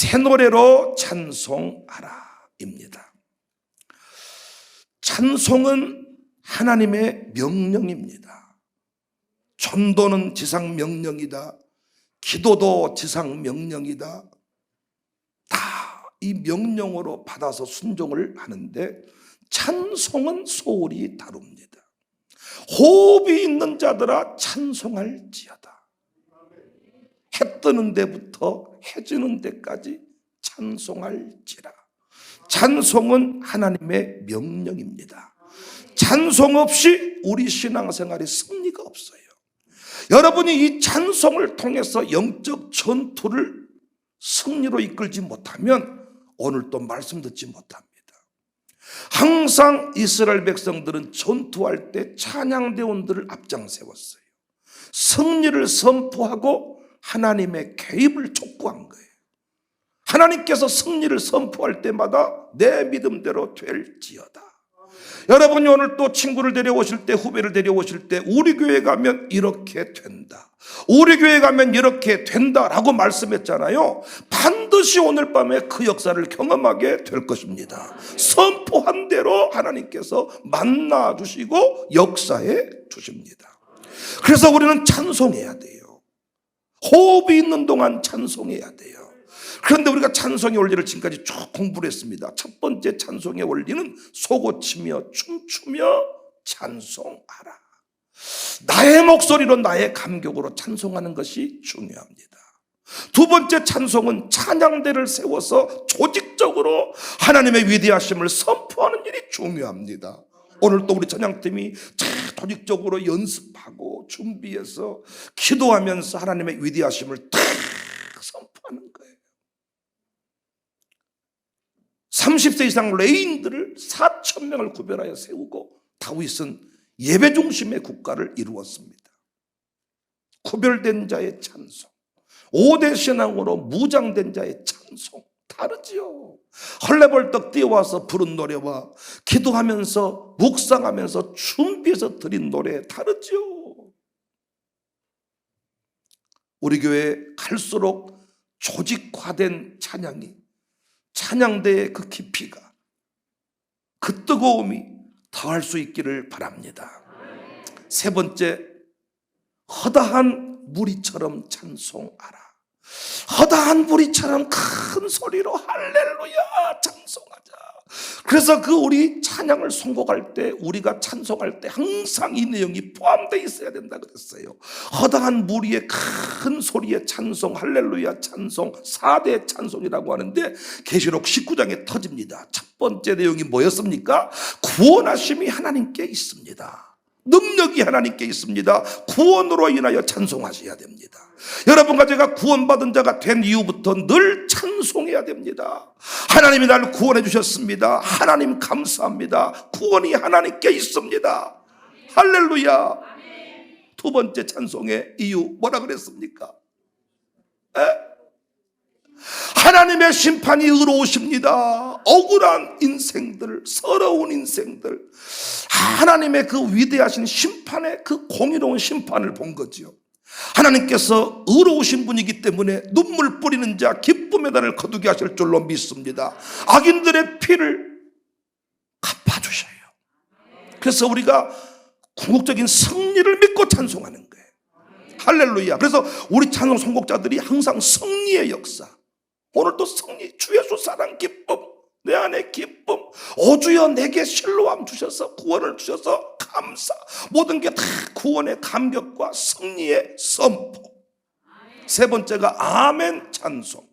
새 노래로 찬송하라입니다. 찬송은 하나님의 명령입니다. 전도는 지상 명령이다. 기도도 지상 명령이다. 다 이 명령으로 받아서 순종을 하는데 찬송은 소홀히 다룹니다. 호흡이 있는 자들아 찬송할지어다. 해 뜨는 데부터 해 지는 데까지 찬송할지라. 찬송은 하나님의 명령입니다. 찬송 없이 우리 신앙생활에 승리가 없어요. 여러분이 이 찬송을 통해서 영적 전투를 승리로 이끌지 못하면 오늘 또 말씀 듣지 못합니다. 항상 이스라엘 백성들은 전투할 때 찬양대원들을 앞장 세웠어요. 승리를 선포하고 하나님의 개입을 촉구한 거예요. 하나님께서 승리를 선포할 때마다 내 믿음대로 될지어다. 여러분이 오늘 또 친구를 데려오실 때, 후배를 데려오실 때 우리 교회 가면 이렇게 된다, 우리 교회 가면 이렇게 된다라고 말씀했잖아요. 반드시 오늘 밤에 그 역사를 경험하게 될 것입니다. 선포한 대로 하나님께서 만나주시고 역사해 주십니다. 그래서 우리는 찬송해야 돼요. 호흡이 있는 동안 찬송해야 돼요. 그런데 우리가 찬송의 원리를 지금까지 쭉 공부를 했습니다. 첫 번째 찬송의 원리는 솟구치며 춤추며 찬송하라. 나의 목소리로 나의 감격으로 찬송하는 것이 중요합니다. 두 번째 찬송은 찬양대를 세워서 조직적으로 하나님의 위대하심을 선포하는 일이 중요합니다. 오늘 또 우리 찬양팀이 조직적으로 연습하고 준비해서 기도하면서 하나님의 위대하심을 탁 선포하는 거예요. 30세 이상 레인들을 4,000명을 구별하여 세우고 다윗은 예배 중심의 국가를 이루었습니다. 구별된 자의 찬송, 5대 신앙으로 무장된 자의 찬송 다르지요. 헐레벌떡 뛰어와서 부른 노래와 기도하면서 묵상하면서 준비해서 드린 노래 다르지요. 우리 교회 갈수록 조직화된 찬양이, 찬양대의 그 깊이가, 그 뜨거움이 더할 수 있기를 바랍니다. 세 번째, 허다한 무리처럼 찬송하라. 허다한 무리처럼 큰 소리로 할렐루야 찬송하자. 그래서 그 우리 찬양을 선곡할 때, 우리가 찬송할 때 항상 이 내용이 포함되어 있어야 된다 그랬어요. 허다한 무리의 큰 소리의 찬송, 할렐루야 찬송, 4대 찬송이라고 하는데 계시록 19장에 터집니다. 첫 번째 내용이 뭐였습니까? 구원하심이 하나님께 있습니다. 능력이 하나님께 있습니다. 구원으로 인하여 찬송하셔야 됩니다. 여러분과 제가 구원받은 자가 된 이후부터 늘 찬송해야 됩니다. 하나님이 나를 구원해 주셨습니다. 하나님 감사합니다. 구원이 하나님께 있습니다. 할렐루야. 두 번째 찬송의 이유 뭐라 그랬습니까? 하나님의 심판이 의로우십니다. 억울한 인생들, 서러운 인생들, 하나님의 그 위대하신 심판의 그 공의로운 심판을 본 거지요. 하나님께서 의로우신 분이기 때문에 눈물 뿌리는 자 기쁨의 달을 거두게 하실 줄로 믿습니다. 악인들의 피를 갚아주셔요. 그래서 우리가 궁극적인 승리를 믿고 찬송하는 거예요. 할렐루야. 그래서 우리 찬송 선곡자들이 항상 승리의 역사, 오늘 또 승리, 주 예수 사랑 기쁨, 내 안에 기쁨, 오 주여 내게 신뢰함 주셔서 구원을 주셔서 감사, 모든 게 다 구원의 감격과 승리의 선포. 세 번째가 아멘 찬송.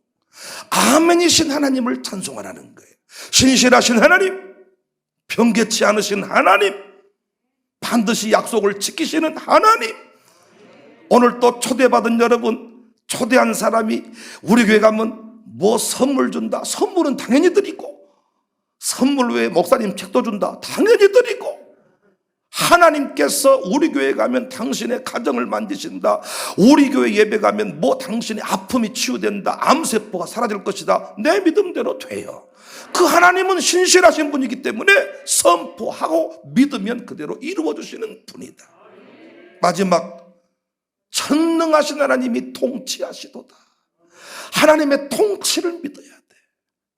아멘이신 하나님을 찬송하라는 거예요. 신실하신 하나님, 변개치 않으신 하나님, 반드시 약속을 지키시는 하나님. 오늘 또 초대받은 여러분, 초대한 사람이 우리 교회 가면 뭐 선물 준다, 선물은 당연히 드리고, 선물 외에 목사님 책도 준다, 당연히 드리고, 하나님께서 우리 교회 가면 당신의 가정을 만드신다, 우리 교회 예배 가면 뭐 당신의 아픔이 치유된다, 암세포가 사라질 것이다, 내 믿음대로 돼요. 그 하나님은 신실하신 분이기 때문에 선포하고 믿으면 그대로 이루어주시는 분이다. 마지막, 전능하신 하나님이 통치하시도다. 하나님의 통치를 믿어야 돼.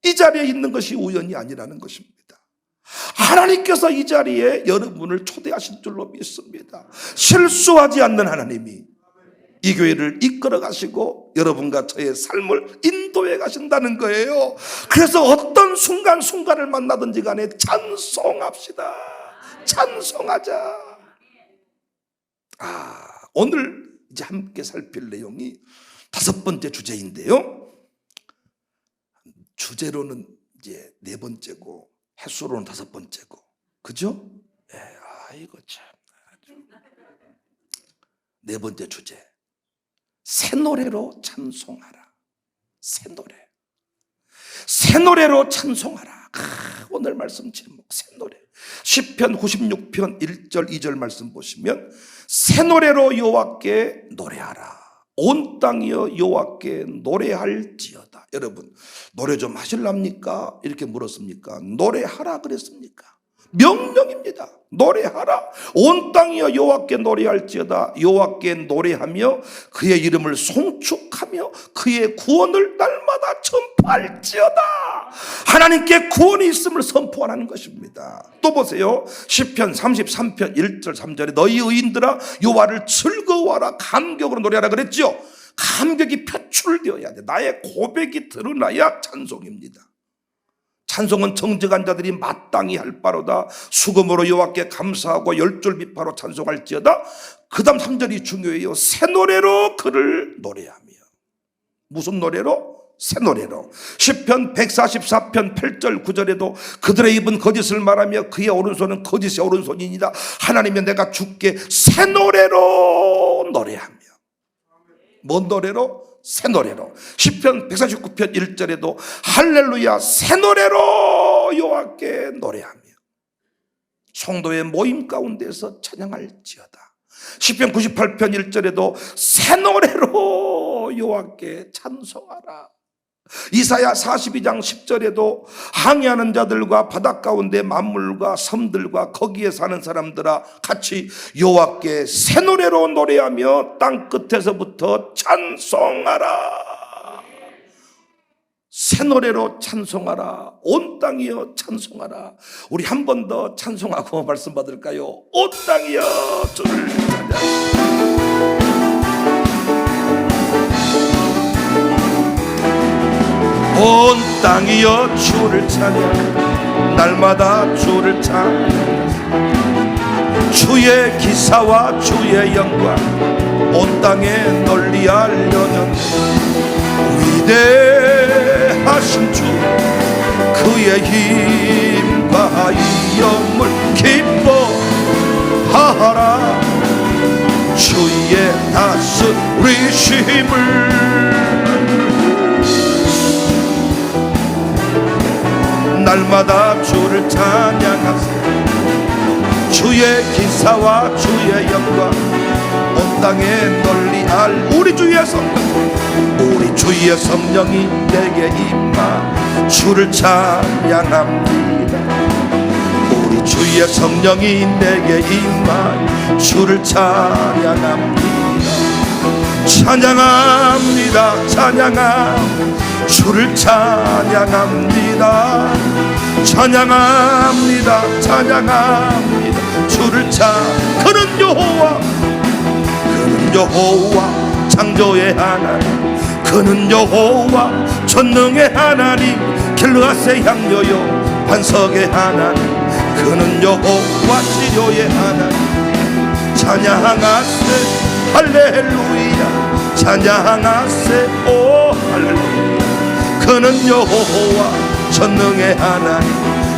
이 자리에 있는 것이 우연이 아니라는 것입니다. 하나님께서 이 자리에 여러분을 초대하신 줄로 믿습니다. 실수하지 않는 하나님이 이 교회를 이끌어 가시고 여러분과 저의 삶을 인도해 가신다는 거예요. 그래서 어떤 순간순간을 만나든지 간에 찬송합시다. 찬송하자. 오늘 이제 함께 살필 내용이 5번째 주제인데요. 주제로는 이제 4번째고 횟수로는 5번째고, 그죠? 아이고 참. 4번째 주제. 새 노래로 찬송하라. 새 노래. 새 노래로 찬송하라. 오늘 말씀 제목 새 노래. 시편 96편 1절 2절 말씀 보시면 새 노래로 여호와께 노래하라. 온 땅이여 여호와께 노래할지어다. 여러분 노래 좀 하실랍니까? 이렇게 물었습니까? 노래하라 그랬습니까? 명령입니다. 노래하라. 온 땅이여 여호와께 노래할지어다. 여호와께 노래하며 그의 이름을 송축하며 그의 구원을 날마다 전파할지어다. 하나님께 구원이 있음을 선포하는 것입니다. 또 보세요. 시편 33편 1절 3절에 너희 의인들아 여호와를 즐거워하라. 감격으로 노래하라 그랬죠. 감격이 표출되어야 돼. 나의 고백이 드러나야 찬송입니다. 찬송은 정직한 자들이 마땅히 할 바로다. 수금으로 여호와께 감사하고 열줄비파로 찬송할지어다. 그 다음 3절이 중요해요. 새 노래로 그를 노래하며. 무슨 노래로? 새 노래로. 시편 144편 8절 9절에도 그들의 입은 거짓을 말하며 그의 오른손은 거짓의 오른손이니라. 하나님이여 내가 주께 새 노래로 노래하며. 뭔 노래로? 새 노래로. 시편 149편 1절에도 할렐루야 새 노래로 여호와께 노래하며. 성도의 모임 가운데서 찬양할지어다. 시편 98편 1절에도 새 노래로 여호와께 찬송하라. 이사야 42장 10절에도 항해하는 자들과 바닷 가운데 만물과 섬들과 거기에 사는 사람들아 같이 여호와께 새 노래로 노래하며 땅 끝에서부터 찬송하라. 새 노래로 찬송하라. 온 땅이여 찬송하라. 우리 한 번 더 찬송하고 말씀 받을까요? 온 땅이여 주를 찬양하라. 온 땅이여 주를 찬양. 날마다 주를 찬양. 주의 기사와 주의 영광 온 땅에 널리 알려는 위대하신 주 그의 힘과 이영을 기뻐하라. 주의 다스리심을 날마다 주를 찬양하세. 주의 기사와 주의 영광 온 땅에 널리 알. 우리 주의 성령, 우리 주의 성령이 내게 임하 주를 찬양합니다. 우리 주의 성령이 내게 임하 주를 찬양합니다. 찬양합니다. 찬양합니다. 주를 찬양합니다. 찬양합니다. 찬양합니다. 주를 그는 여호와, 그는 여호와 창조의 하나님, 그는 여호와 전능의 하나님, 길르앗의 향료요 반석의 하나님, 그는 여호와 치료의 하나님. 찬양하세 할렐루야. 찬양하세 오 할렐루야. 그는 여호와 전능의 하나님,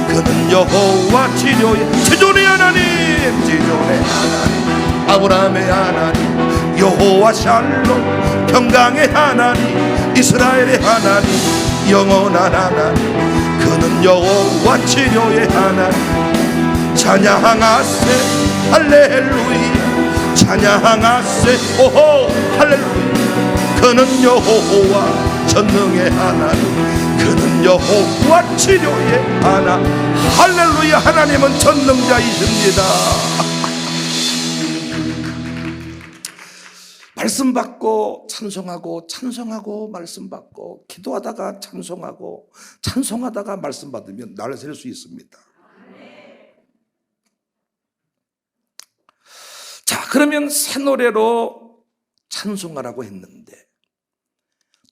그는 여호와 지존의 하나님, 지존의 하나님, 아브라함의 하나님, 여호와 샬롬 평강의 하나님, 이스라엘의 하나님, 영원한 하나님, 그는 여호와 치료의 하나님. 찬양하세 할렐루야. 찬양하세 오호 할렐루야. 그는 여호와 전능의 하나님, 그는 여호와 치료의 하나. 할렐루야. 하나님은 전능자이십니다. 말씀 받고 찬송하고, 찬송하고 말씀 받고, 기도하다가 찬송하고, 찬송하다가 말씀 받으면 날을 셀 수 있습니다. 자, 그러면 새 노래로 찬송하라고 했는데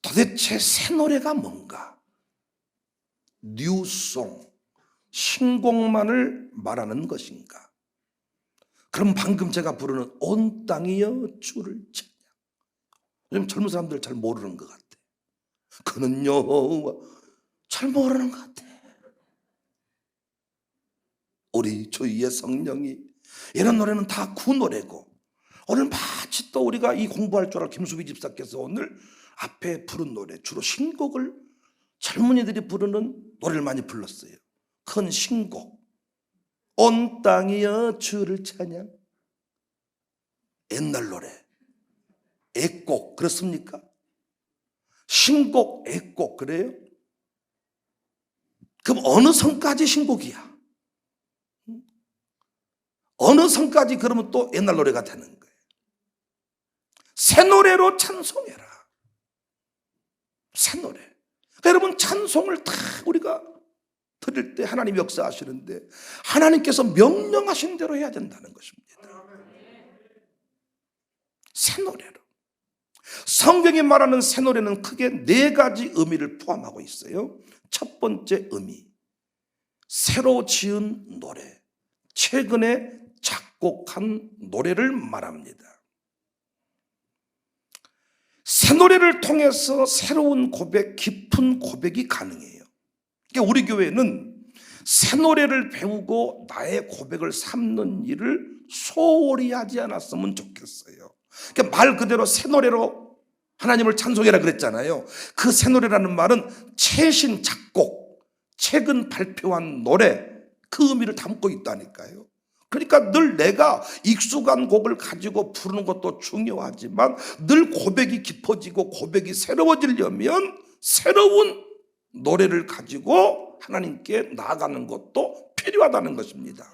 도대체 새 노래가 뭔가? 뉴송, 신곡만을 말하는 것인가? 그럼 방금 제가 부르는 온 땅이여 주를 찬양, 요즘 젊은 사람들 잘 모르는 것 같아. 그는요, 잘 모르는 것 같아. 우리 주의 성령이, 이런 노래는 다 구 노래고, 오늘 마치 또 우리가 이 공부할 줄 알아 김수비 집사께서 오늘 앞에 부른 노래, 주로 신곡을 젊은이들이 부르는 노래를 많이 불렀어요. 큰 신곡, 온 땅이여 주를 찬양. 옛날 노래, 애곡, 그렇습니까? 신곡, 애곡, 그래요? 그럼 어느 선까지 신곡이야? 어느 선까지 그러면 또 옛날 노래가 되는 거예요? 새 노래로 찬송해라. 새 노래. 그러니까 여러분, 찬송을 다 우리가 드릴 때 하나님 역사하시는데 하나님께서 명령하신 대로 해야 된다는 것입니다. 새 노래로. 성경이 말하는 새 노래는 크게 네 가지 의미를 포함하고 있어요. 첫 번째 의미, 새로 지은 노래, 최근에 작곡한 노래를 말합니다. 새 노래를 통해서 새로운 고백, 깊은 고백이 가능해요. 그러니까 우리 교회는 새 노래를 배우고 나의 고백을 삼는 일을 소홀히 하지 않았으면 좋겠어요. 그러니까 말 그대로 새 노래로 하나님을 찬송해라 그랬잖아요. 그 새 노래라는 말은 최신 작곡, 최근 발표한 노래, 그 의미를 담고 있다니까요. 그러니까 늘 내가 익숙한 곡을 가지고 부르는 것도 중요하지만 늘 고백이 깊어지고 고백이 새로워지려면 새로운 노래를 가지고 하나님께 나아가는 것도 필요하다는 것입니다.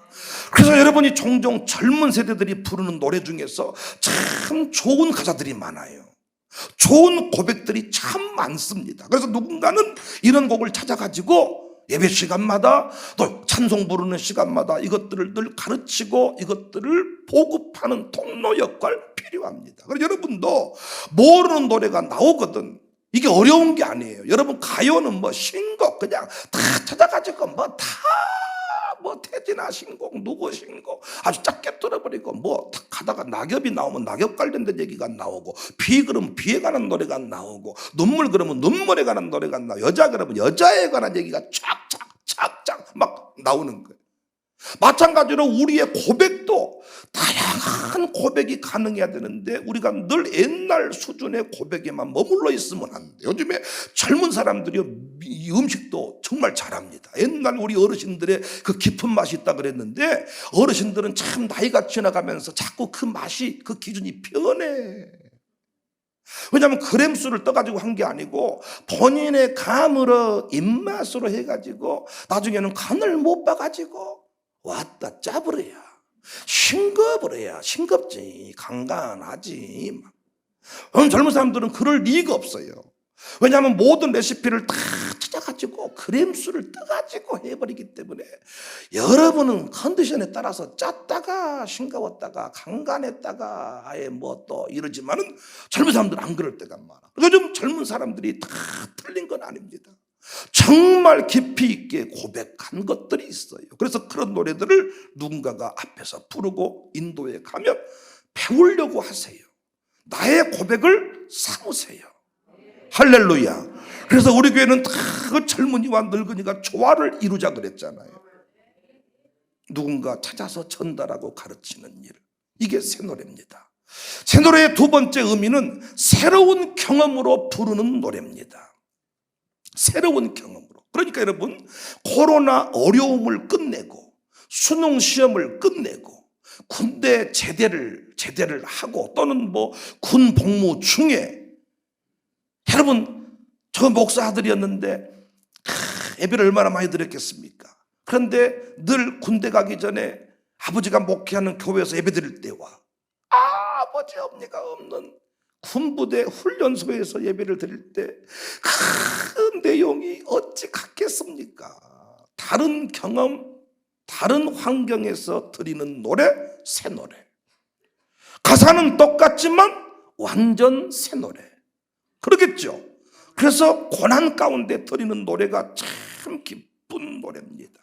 그래서 여러분이 종종 젊은 세대들이 부르는 노래 중에서 참 좋은 가사들이 많아요. 좋은 고백들이 참 많습니다. 그래서 누군가는 이런 곡을 찾아가지고 예배 시간마다 또 찬송 부르는 시간마다 이것들을 늘 가르치고 이것들을 보급하는 통로 역할 필요합니다. 그래서 여러분도 모르는 노래가 나오거든. 이게 어려운 게 아니에요. 여러분, 가요는 뭐 신곡 그냥 다 찾아가지고 뭐 태진아 신곡, 누구 신곡 아주 짧게 들어버리고 뭐 가다가 낙엽이 나오면 낙엽 관련된 얘기가 나오고, 비 그러면 비에 관한 노래가 나오고, 눈물 그러면 눈물에 관한 노래가 나오고, 여자 그러면 여자에 관한 얘기가 착착 막 나오는 거예요. 마찬가지로 우리의 고백도 다양한 고백이 가능해야 되는데 우리가 늘 옛날 수준의 고백에만 머물러 있으면 안 돼요. 요즘에 젊은 사람들이 이 음식도 정말 잘합니다. 옛날 우리 어르신들의 그 깊은 맛이 있다 그랬는데 어르신들은 참 나이가 지나가면서 자꾸 그 맛이, 그 기준이 변해. 왜냐하면 그램수를 떠가지고 한 게 아니고 본인의 감으로, 입맛으로 해가지고 나중에는 간을 못 봐가지고 왔다 짜버려야, 싱겁버려야, 싱겁지, 간간하지. 젊은 사람들은 그럴 리가 없어요. 왜냐하면 모든 레시피를 다 찾아가지고 그램수를 떠가지고 해버리기 때문에 여러분은 컨디션에 따라서 짰다가 싱거웠다가 간간했다가 아예 뭐 또 이러지만은 젊은 사람들은 안 그럴 때가 많아. 요즘 젊은 사람들이 다 틀린 건 아닙니다. 정말 깊이 있게 고백한 것들이 있어요. 그래서 그런 노래들을 누군가가 앞에서 부르고 인도에 가면 배우려고 하세요. 나의 고백을 삼으세요. 할렐루야. 그래서 우리 교회는 다 그 젊은이와 늙은이가 조화를 이루자 그랬잖아요. 누군가 찾아서 전달하고 가르치는 일, 이게 새 노래입니다. 새 노래의 두 번째 의미는 새로운 경험으로 부르는 노래입니다. 새로운 경험으로. 그러니까 여러분, 코로나 어려움을 끝내고 수능 시험을 끝내고 군대 제대를 하고 또는 뭐 군 복무 중에, 여러분 저 목사 아들이었는데 예배를 얼마나 많이 드렸겠습니까? 그런데 늘 군대 가기 전에 아버지가 목회하는 교회에서 예배 드릴 때와 아버지 엄니가 없는 군부대 훈련소에서 예배를 드릴 때 그 내용이 어찌 같겠습니까? 다른 경험, 다른 환경에서 드리는 노래, 새 노래. 가사는 똑같지만 완전 새 노래. 그러겠죠? 그래서 고난 가운데 드리는 노래가 참 기쁜 노래입니다.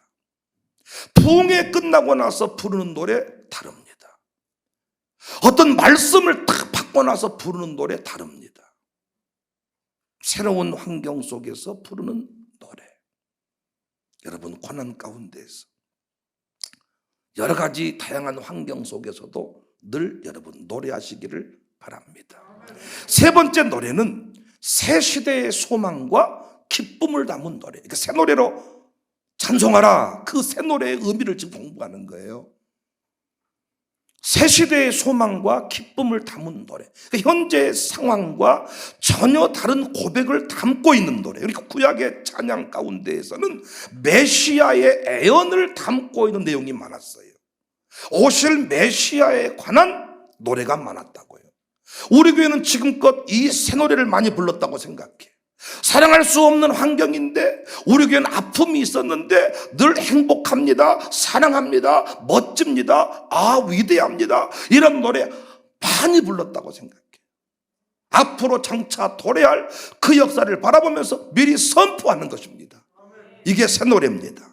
부흥회 끝나고 나서 부르는 노래 다릅니다. 어떤 말씀을 딱 받고 나서 부르는 노래 다릅니다. 새로운 환경 속에서 부르는 노래. 여러분, 고난 가운데에서 여러 가지 다양한 환경 속에서도 늘 여러분 노래하시기를 바랍니다. 세 번째 노래는 새 시대의 소망과 기쁨을 담은 노래. 그러니까 새 노래로 찬송하라. 그 새 노래의 의미를 지금 공부하는 거예요. 새 시대의 소망과 기쁨을 담은 노래. 그러니까 현재의 상황과 전혀 다른 고백을 담고 있는 노래. 그러니까 구약의 찬양 가운데에서는 메시아의 애언을 담고 있는 내용이 많았어요. 오실 메시아에 관한 노래가 많았다고요. 우리 교회는 지금껏 이 새 노래를 많이 불렀다고 생각해. 사랑할 수 없는 환경인데 우리 교회는 아픔이 있었는데 늘 행복합니다, 사랑합니다, 멋집니다, 위대합니다, 이런 노래 많이 불렀다고 생각해. 앞으로 장차 도래할 그 역사를 바라보면서 미리 선포하는 것입니다. 이게 새 노래입니다.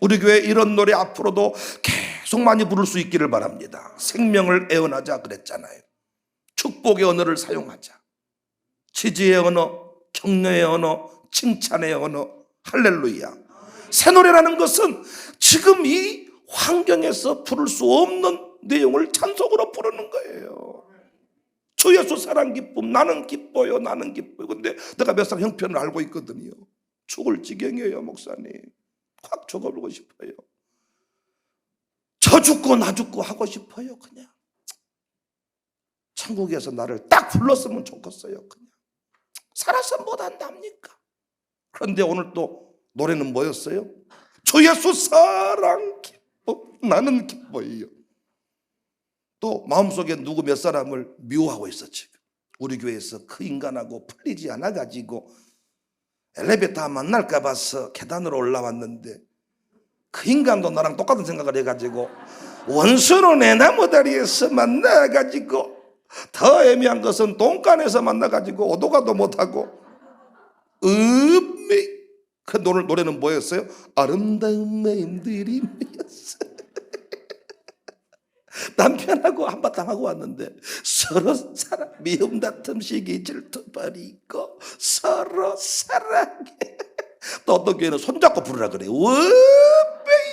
우리 교회 이런 노래 앞으로도 계속 많이 부를 수 있기를 바랍니다. 생명을 애원하자 그랬잖아요. 축복의 언어를 사용하자. 지지의 언어, 격려의 언어, 칭찬의 언어, 할렐루야. 새 노래라는 것은 지금 이 환경에서 부를 수 없는 내용을 찬송으로 부르는 거예요. 주 예수 사랑 기쁨, 나는 기뻐요, 나는 기뻐요. 근데 내가 몇 살 형편을 알고 있거든요. 죽을 지경이에요, 목사님. 확 죽어보고 싶어요. 저 죽고 나 죽고 하고 싶어요, 그냥. 천국에서 나를 딱 불렀으면 좋겠어요, 그냥. 살아서 못한답니까? 그런데 오늘 또 노래는 뭐였어요? 주 예수 사랑 기뻐, 나는 기뻐요. 또 마음속에 누구 몇 사람을 미워하고 있어. 지금 우리 교회에서 그 인간하고 풀리지 않아가지고 엘리베이터 만날까 봐서 계단으로 올라왔는데 그 인간도 나랑 똑같은 생각을 해가지고 원수로 내 나무다리에서 만나가지고 더 애매한 것은 돈간에서 만나가지고 오도가도 못하고 그 노래는 뭐였어요? 아름다운 마음들이 모였어. 남편하고 한바탕 하고 왔는데 서로 사랑, 미움 다툼 시기 질투 버리고 서로 사랑해. 또 어떤 교회는 손잡고 부르라 그래요. 왜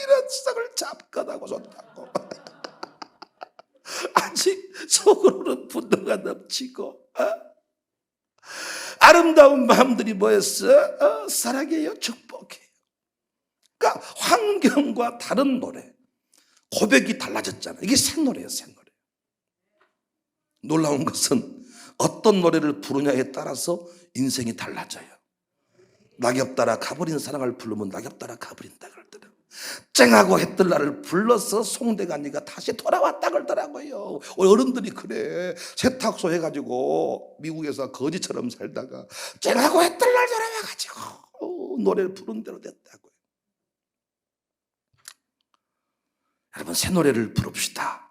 이런 썩을 잡거나고 손잡고. 아직 속으로는 분노가 넘치고 아름다운 마음들이 뭐였어? 사랑해요, 축복해요. 그러니까 환경과 다른 노래, 고백이 달라졌잖아요. 이게 새 노래예요, 새 노래. 놀라운 것은 어떤 노래를 부르냐에 따라서 인생이 달라져요. 낙엽 따라 가버린 사랑을 부르면 낙엽 따라 가버린다 그러더라고요. 쨍하고 해뜰날을 불러서 송대관이가 다시 돌아왔다 그러더라고요. 어른들이 그래. 세탁소 해가지고 미국에서 거지처럼 살다가 쨍하고 해뜰날 돌아와가지고 노래를 부른 대로 됐다고요. 여러분, 새 노래를 부릅시다.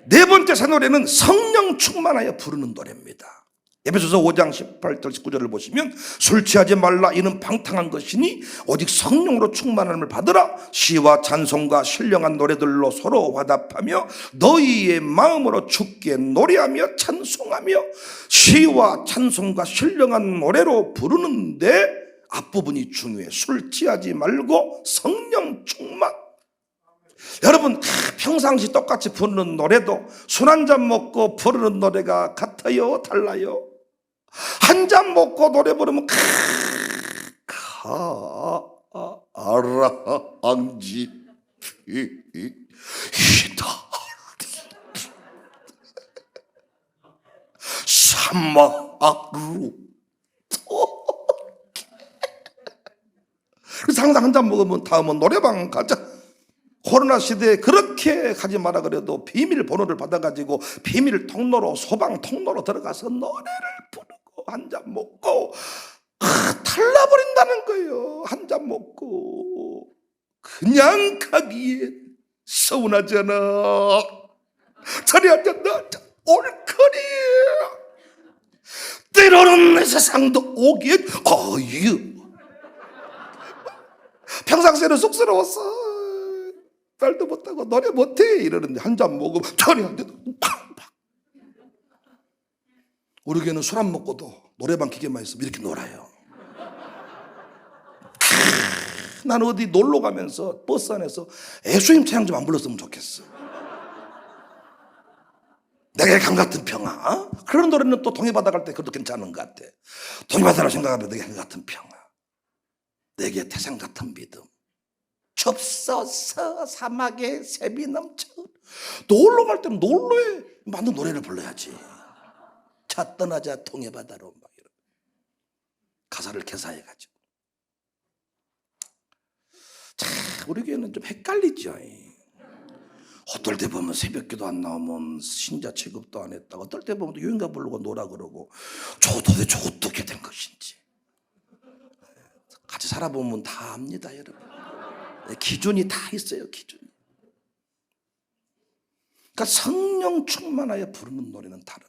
네 번째 새 노래는 성령 충만하여 부르는 노래입니다. 에베소서 5장 18절 19절을 보시면 술 취하지 말라, 이는 방탕한 것이니 오직 성령으로 충만함을 받으라. 시와 찬송과 신령한 노래들로 서로 화답하며 너희의 마음으로 주께 노래하며 찬송하며. 시와 찬송과 신령한 노래로 부르는데 앞부분이 중요해. 술 취하지 말고 성령 충만. 여러분, 평상시 똑같이 부르는 노래도 술 한 잔 먹고 부르는 노래가 같아요, 달라요? 한 잔 먹고 노래 부르면 가랑지 사마루. 그래서 항상 한 잔 먹으면 다음은 노래방 가자. 코로나 시대에 그렇게 가지 마라 그래도 비밀번호를 받아가지고 비밀 통로로, 소방 통로로 들어가서 노래를 부르고 한 잔 먹고 탈나버린다는 거예요. 한 잔 먹고 그냥 가기에 서운하잖아. 자리 앉았나? 옳거니. 때로는 내 세상도 오기에 어유. 평상시에는 쑥스러웠어. 말도 못하고 노래 못해 이러는데 한 잔 먹으면 자리 앉아도 팍팍. 우리 교회는 술 안 먹고도 노래방 기계만 있으면 이렇게 놀아요. 난 어디 놀러 가면서 버스 안에서 애수임 찬양 좀 안 불렀으면 좋겠어. 내게 강 같은 평화. 어? 그런 노래는 또 동해바다 갈 때 그것도 괜찮은 것 같아. 동해바다로 생각하면 내게 강 같은 평화, 내게 태산 같은 믿음, 좁서서 사막에 샘이 넘쳐. 놀러 갈 때는 놀러에 맞는 노래를 불러야지. 차 떠나자 동해바다로 막 이런 가사를 개사해가지고. 자, 우리 교회는 좀 헷갈리죠. 어떨 때 보면 새벽기도 안 나오면 신자 취급도 안 했다고, 어떨 때 보면 유행가 부르고 놀아 그러고. 저 도대체 어떻게 된 것인지 같이 살아보면 다 압니다, 여러분. 기준이 다 있어요, 기준이. 그러니까 성령 충만하여 부르는 노래는 다른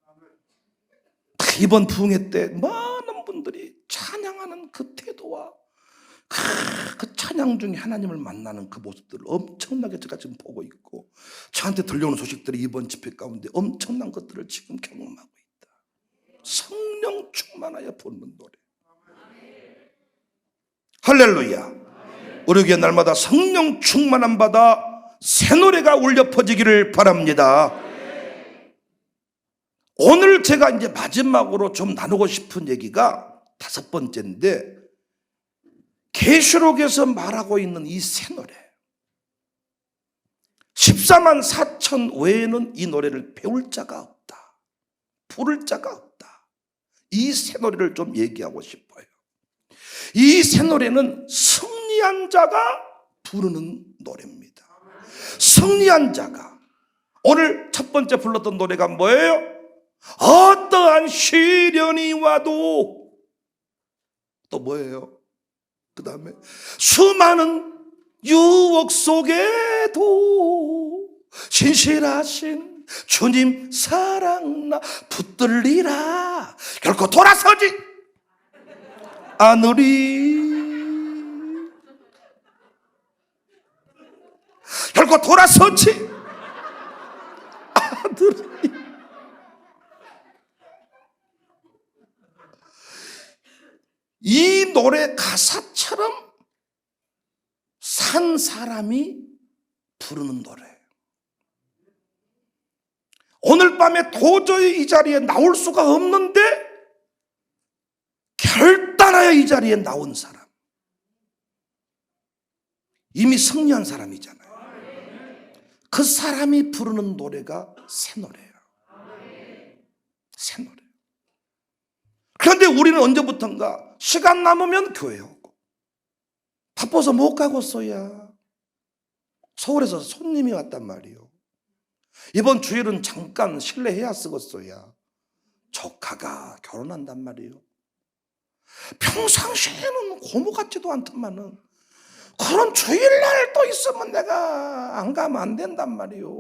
노래예요. 이번 부흥회 때 많은 분들이 찬양하는 그 태도와 그 찬양 중에 하나님을 만나는 그 모습들을 엄청나게 제가 지금 보고 있고, 저한테 들려오는 소식들이 이번 집회 가운데 엄청난 것들을 지금 경험하고 있다. 성령 충만하여 부르는 노래. 할렐루야. 우리 교회 날마다 성령 충만함 받아 새 노래가 울려 퍼지기를 바랍니다. 오늘 제가 이제 마지막으로 좀 나누고 싶은 얘기가 5번째인데, 계시록에서 말하고 있는 이 새 노래, 14만 4천 외에는 이 노래를 배울 자가 없다, 부를 자가 없다. 이 새 노래를 좀 얘기하고 싶어요. 이 새 노래는 승리한 자가 부르는 노래입니다. 승리한 자가. 오늘 첫 번째 불렀던 노래가 뭐예요? 어떠한 시련이 와도, 또 뭐예요? 그 다음에 수많은 유혹 속에도 신실하신 주님 사랑 나 붙들리라. 결코 돌아서지 않으리. 결코 돌아서지 않으리. 이 노래 가사처럼 산 사람이 부르는 노래. 오늘 밤에 도저히 이 자리에 나올 수가 없는데 결단하여 이 자리에 나온 사람, 이미 승리한 사람이잖아요. 그 사람이 부르는 노래가 새 노래예요. 새 노래. 그런데 우리는 언제부턴가 시간 남으면 교회 오고, 바빠서 못 가고서야 서울에서 손님이 왔단 말이요. 이번 주일은 잠깐 실내해야 쓰겠어야 조카가 결혼한단 말이요. 평상시에는 고모 같지도 않더만은 그런 주일날 또 있으면 내가 안 가면 안 된단 말이요.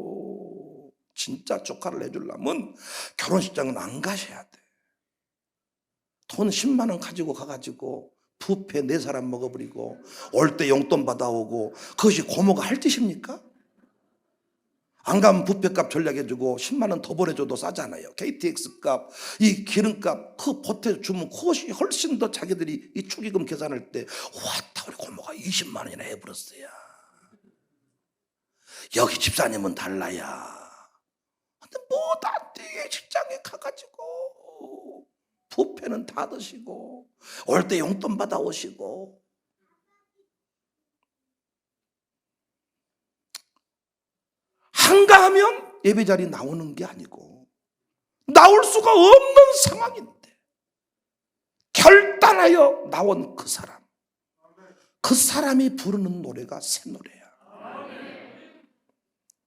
진짜 조카를 내주려면 결혼식장은 안 가셔야 돼. 돈 10만 원 가지고 가가지고 뷔페 4사람 먹어버리고 올 때 용돈 받아오고, 그것이 고모가 할 짓입니까? 안 가면 뷔페값 전략해주고 10만 원 더 보내줘도 싸잖아요. KTX 값, 이 기름값 그 보태주면 그것이 훨씬 더 자기들이 이 축의금 계산할 때, 왔다 우리 고모가 20만 원이나 해버렸어요. 여기 집사님은 달라야. 근데 뭐도 안 돼. 직장에 가가지고 뷔페는 다 드시고 올 때 용돈 받아오시고. 한가하면 예배자리 나오는 게 아니고 나올 수가 없는 상황인데 결단하여 나온 그 사람, 그 사람이 부르는 노래가 새 노래야.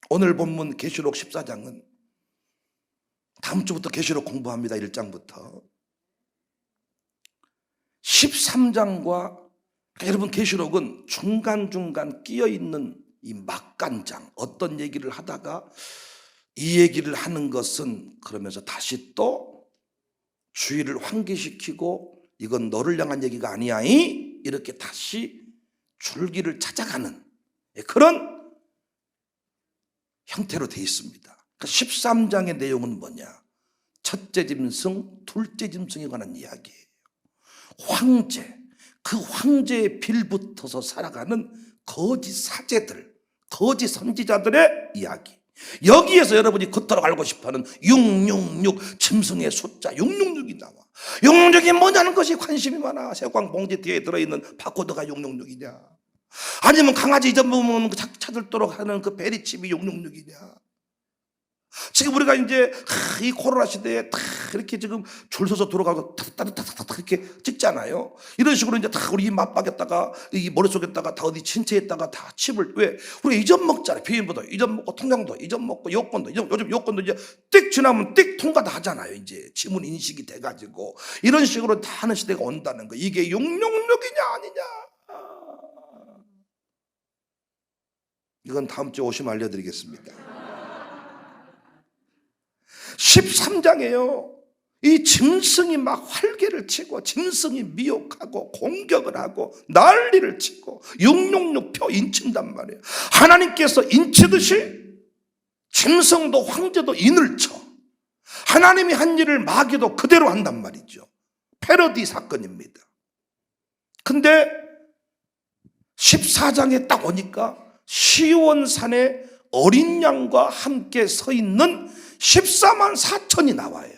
오늘 본문 계시록 14장은 다음 주부터 계시록 공부합니다. 1장부터 13장과 여러분 계시록은 중간중간 끼어있는 이 막간장, 어떤 얘기를 하다가 이 얘기를 하는 것은 그러면서 다시 또 주의를 환기시키고 이건 너를 향한 얘기가 아니야 이렇게 다시 줄기를 찾아가는 그런 형태로 되어 있습니다. 13장의 내용은 뭐냐? 첫째 짐승, 둘째 짐승에 관한 이야기예요. 황제, 그 황제의 빌붙어서 살아가는 거짓 사제들, 거짓 선지자들의 이야기. 여기에서 여러분이 겉으로 알고 싶어하는 666 짐승의 숫자 666이 나와. 666이 뭐냐는 것이 관심이 많아. 세광 봉지 뒤에 들어있는 바코드가 666이냐, 아니면 강아지 잊어먹으면 찾을도록 하는 그 베리칩이 666이냐. 지금 우리가 이제 이 코로나 시대에 다 이렇게 지금 줄 서서 들어가고 따뜻따뜻 이렇게 찍잖아요. 이런 식으로 이제 다 우리 맞박에다가 이 머릿속에다가 다 어디 신체에다가 다 칩을, 왜? 우리가 잊어먹잖아요. 비밀번호 잊어먹고 통장도 잊어먹고 여권도 요즘 여권도 이제 띡 지나면 띡 통과 다 하잖아요. 이제 지문 인식이 돼가지고 이런 식으로 다 하는 시대가 온다는 거. 이게 666이냐 아니냐, 이건 다음 주에 오시면 알려드리겠습니다. 13장에요. 이 짐승이 막 활개를 치고 짐승이 미혹하고 공격을 하고 난리를 치고 666표 인친단 말이에요. 하나님께서 인치듯이 짐승도 황제도 인을 쳐. 하나님이 한 일을 마귀도 그대로 한단 말이죠. 패러디 사건입니다. 근데 14장에 딱 오니까 시온산에 어린 양과 함께 서 있는 14만 4천이 나와요.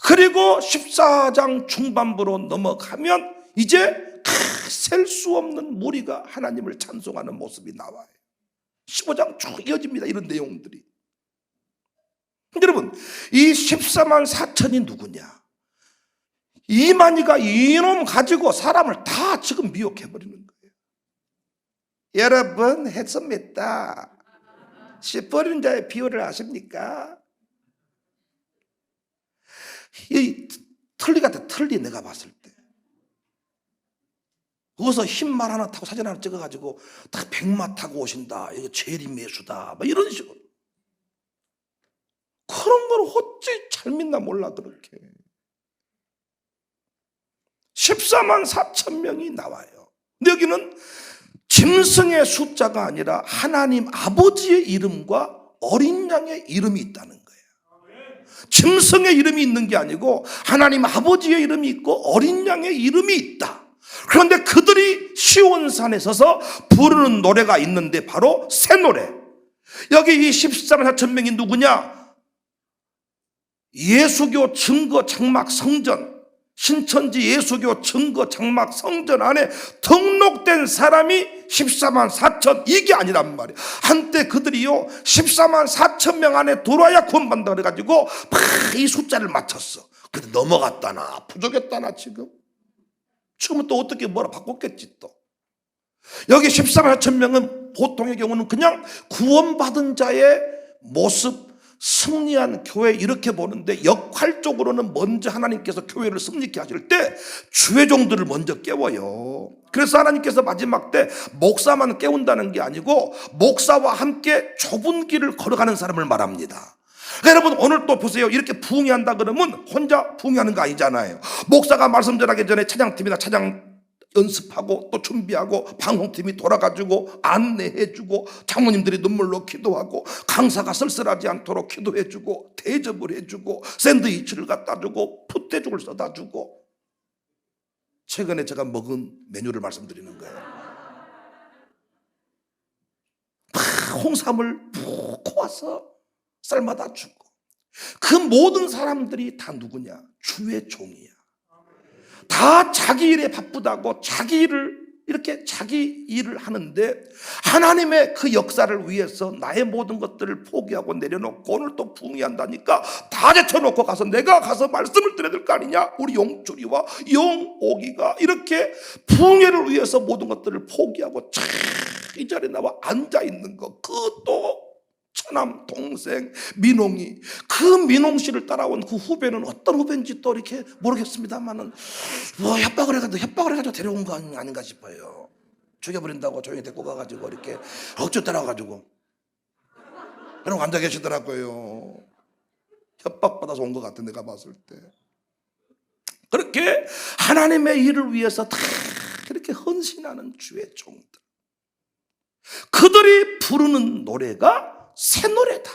그리고 14장 중반부로 넘어가면 이제 셀 수 없는 무리가 하나님을 찬송하는 모습이 나와요. 15장 쭉 이어집니다. 이런 내용들이. 여러분, 이 14만 4천이 누구냐? 이만희가 이놈 가지고 사람을 다 지금 미혹해버리는 거예요. 여러분, 했습니다. 씨 버리는 자의 비유를 아십니까? 이 틀니 같아. 틀니. 내가 봤을 때 거기서 흰말 하나 타고 사진 하나 찍어가지고 다 백마 타고 오신다, 이거 재림 매수다, 막 이런 식으로. 그런 걸 어찌 잘 믿나 몰라. 그렇게 14만 4천 명이 나와요. 근데 여기는 짐승의 숫자가 아니라 하나님 아버지의 이름과 어린 양의 이름이 있다는 거예요. 짐승의 이름이 있는 게 아니고 하나님 아버지의 이름이 있고 어린 양의 이름이 있다. 그런데 그들이 시온산에 서서 부르는 노래가 있는데 바로 새 노래. 여기 이 14만 4천 명이 누구냐? 예수교 증거 장막 성전, 신천지 예수교 증거 장막 성전 안에 등록된 사람이 14만 4천, 이게 아니란 말이에요. 한때 그들이요 14만 4천 명 안에 들어와야 구원받는다 그래가지고 막 이 숫자를 맞췄어. 근데 넘어갔다나 부족했다나 지금은 또 어떻게 뭐라 바꿨겠지. 또 여기 14만 4천 명은 보통의 경우는 그냥 구원받은 자의 모습, 승리한 교회 이렇게 보는데, 역할적으로는 먼저 하나님께서 교회를 승리케 하실 때 주의 종들을 먼저 깨워요. 그래서 하나님께서 마지막 때 목사만 깨운다는 게 아니고 목사와 함께 좁은 길을 걸어가는 사람을 말합니다. 여러분, 오늘 또 보세요. 이렇게 부흥회한다 그러면 혼자 부흥회하는 거 아니잖아요. 목사가 말씀 전하기 전에 찬양팀이나 찬양 연습하고 또 준비하고 방송팀이 돌아가지고 안내해주고 장모님들이 눈물로 기도하고 강사가 쓸쓸하지 않도록 기도해주고 대접을 해주고 샌드위치를 갖다주고 풋대죽을 써다주고. 최근에 제가 먹은 메뉴를 말씀드리는 거예요. 홍삼을 푹 와서 삶아다 주고. 그 모든 사람들이 다 누구냐? 주의 종이야. 다 자기 일에 바쁘다고 자기 일을 하는데 하나님의 그 역사를 위해서 나의 모든 것들을 포기하고 내려놓고 오늘 또 부흥회한다니까 다 제쳐놓고 내가 가서 말씀을 드려야 될 거 아니냐? 우리 용주리와 용오기가 이렇게 부흥회를 위해서 모든 것들을 포기하고 이 자리에 나와 앉아있는 거, 그것도 처남 동생 민홍이, 그 민홍 씨를 따라온 그 후배는 어떤 후배인지 또 이렇게 모르겠습니다만은 뭐 협박을 해가지고 데려온 거 아닌가 싶어요. 죽여버린다고 조용히 데리고 가가지고 이렇게 억지로 따라가가지고 그러고 앉아 계시더라고요. 협박받아서 온 것 같아, 내가 봤을 때. 그렇게 하나님의 일을 위해서 다 그렇게 헌신하는 주의 종들, 그들이 부르는 노래가 새 노래다.